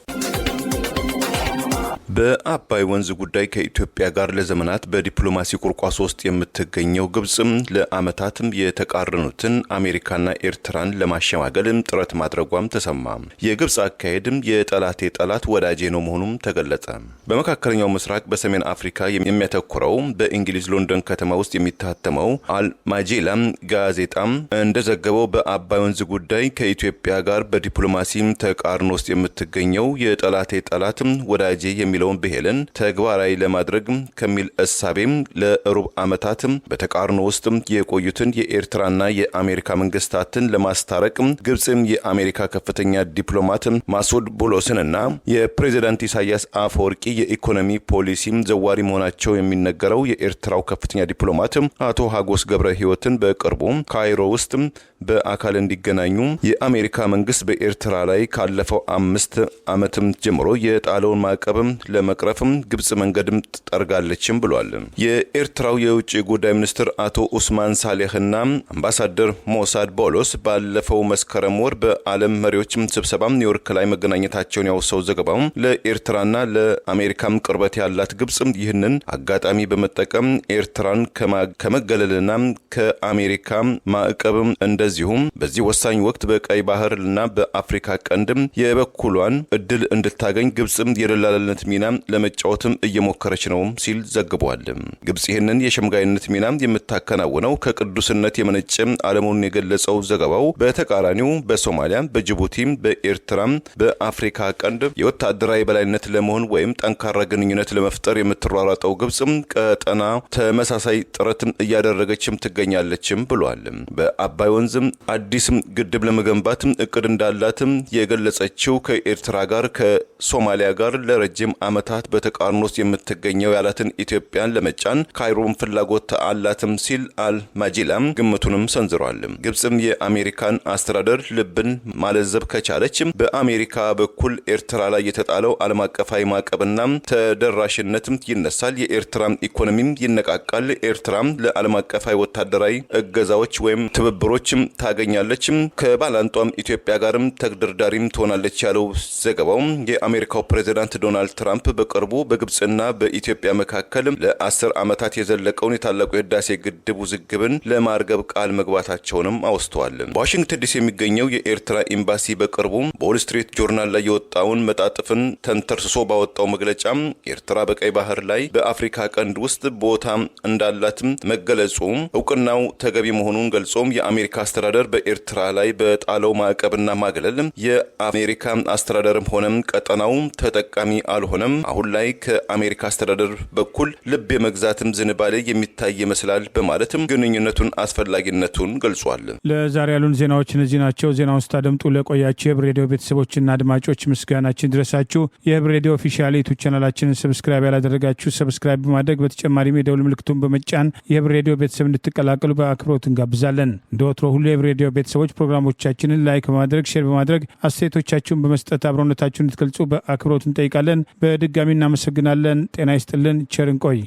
በአባይ ወንዝ ጉዳይ ከኢትዮጵያ ጋር ለዘመናት በዲፕሎማሲ ቁርቋስ ውስጥ የምትገኘው ግብጽም ለዓመታትም የተቃረኑትን አሜሪካና ኤርትራን ለማሸማገል ጥረት ማድረጓም ተሰማ። የግብጽ አካሄድም የጠላቴ ጠላት ወዳጄ ነው መሆኑም ተገለጸ። በመካከለኛው ምስራቅ በሰሜን አፍሪካ የሚያተኩረው በእንግሊዝ ሎንደን ከተማ ውስጥ የሚታተመው አልማጄላ ጋዜጣም እንደዘገበው በአባይ ወንዝ ጉዳይ ከኢትዮጵያ ጋር በዲፕሎማሲ ተቃርኖ ውስጥ የምትገኘው የጠላቴ ጠላት ወዳጄ የሚለው ብሄልን ተግባራዊ ለማድረግ ከሚል እሳቤም ለሩብ ዓመታት በተቃርኖ ውስጥ የቆዩትን የኤርትራና የአሜሪካ መንግስታትን ለማስታረቅ ግብጽም የአሜሪካ ከፍተኛ ዲፕሎማት ማሱድ ቡሎስንና የፕሬዝዳንት ኢሳያስ አፈወርቂ የኢኮኖሚ ፖሊሲ ዘዋሪ መሆናቸው የሚነገረው የኤርትራው ከፍተኛ ዲፕሎማት አቶ ሀጎስ ገብረ ሕይወትን በቅርቡ ካይሮ ውስጥ በአካል እንዲገናኙ የአሜሪካ መንግስት በኤርትራ ላይ ካለፈው 5 ዓመት ጀምሮ የጣለውን ማዕቀብ ለመቅረፍም ግብጽ መንገድም ጠርጋለችም ብሏል። የኤርትራው የውጭ ጉዳይ ሚኒስትር አቶ ኡስማን ሳሌህና አምባሳደር ሞሳድ ቦሎስ ባለፈው መስከረም ወር በዓለም መሪዎች ስብሰባ ኒውዮርክ ላይ መገናኘታቸውን ያወሳው ዘገባው ለኤርትራና ለአሜሪካም ቅርበት ያላት ግብጽ ይህንን አጋጣሚ በመጠቀም ኤርትራን ከመገለልና ከአሜሪካ ማዕቀብ እንደዚሁም በዚህ ወሳኝ ወቅት በቀይ ባህርና በአፍሪካ ቀንድም የበኩሏን እድል እንድታገኝ ግብጽ የደላላነት ሚና ለመጫወትም እየሞከረች ነው ሲል ዘግቧል። ግብጽ ይህንን የሸምጋይነት ሚና የምታከናውነው ከቅዱስነት የመነጨ ዓለሙን የገለጸው ዘገባው በተቃራኒው በሶማሊያ፣ በጅቡቲ፣ በኤርትራ፣ በአፍሪካ ቀንድ የወታደራዊ በላይነት ለመሆን ወይም ጠንካራ ግንኙነት ለመፍጠር የምትሯሯጠው ግብጽ ቀጠና ተመሳሳይ ጥረት እያደረገችም ትገኛለችም ብሏል። በአባይ ወንዝ አዲስ ግድብ ለመገንባት እቅድ እንዳላት የገለጸችው ከኤርትራ ጋር ከሶማሊያ ጋር ለረጅም ዓመታት በተቃርኖ ውስጥ የምትገኘው ያላትን ኢትዮጵያን ለመጫን ካይሮም ፍላጎት አላትም ሲል አልማጂላም ግምቱንም ሰንዝሯል። ግብጽም የአሜሪካን አስተዳደር ልብን ማለዘብ ከቻለች በአሜሪካ በኩል ኤርትራ ላይ የተጣለው ዓለም አቀፋዊ ማዕቀብና ተደራሽነትም ይነሳል፣ የኤርትራ ኢኮኖሚም ይነቃቃል፣ ኤርትራ ለዓለም አቀፋዊ ወታደራዊ እገዛዎች ወይም ትብብሮች ታገኛለች፣ ከባላንጧም ኢትዮጵያ ጋርም ተግደርዳሪም ትሆናለች ያለው ዘገባው የአሜሪካው ፕሬዝዳንት ዶናልድ ትራምፕ በቅርቡ በግብጽና በኢትዮጵያ መካከል ለ10 ዓመታት የዘለቀውን የታላቁ የህዳሴ ግድብ ውዝግብን ለማርገብ ቃል መግባታቸውንም አውስተዋል። በዋሽንግተን ዲሲ የሚገኘው የኤርትራ ኤምባሲ በቅርቡ በዎል ስትሪት ጆርናል ላይ የወጣውን መጣጥፍን ተንተርሶ ባወጣው መግለጫ ኤርትራ በቀይ ባህር ላይ በአፍሪካ ቀንድ ውስጥ ቦታ እንዳላት መገለጹ እውቅናው ተገቢ መሆኑን ገልጾም የአሜሪካ አስተዳደር በኤርትራ ላይ በጣለው ማዕቀብና ማግለል የአሜሪካ አስተዳደርም ሆነ ቀጠናው ተጠቃሚ አልሆነም፣ ቢሆንም አሁን ላይ ከአሜሪካ አስተዳደር በኩል ልብ የመግዛትም ዝንባሌ የሚታይ ይመስላል በማለትም ግንኙነቱን አስፈላጊነቱን ገልጿል። ለዛሬ ያሉን ዜናዎች እነዚህ ናቸው። ዜናውን ስታደምጡ ለቆያችሁ የህብር ሬዲዮ ቤተሰቦችና አድማጮች ምስጋናችን ድረሳችሁ። የህብር ሬዲዮ ኦፊሻል ዩቲዩብ ቻናላችንን ሰብስክራይብ ያላደረጋችሁ ሰብስክራይብ በማድረግ በተጨማሪም የደውል ምልክቱን በመጫን የህብር ሬዲዮ ቤተሰብ እንድትቀላቀሉ በአክብሮት እንጋብዛለን። እንደ ወትሮ ሁሉ የህብር ሬዲዮ ቤተሰቦች ፕሮግራሞቻችንን ላይክ በማድረግ ሼር በማድረግ አስተያየቶቻችሁን በመስጠት አብሮነታችሁን እንድትገልጹ በአክብሮት እንጠይቃለን። በድጋሚ እናመሰግናለን። ጤና ይስጥልን። ቸር እንቆይ።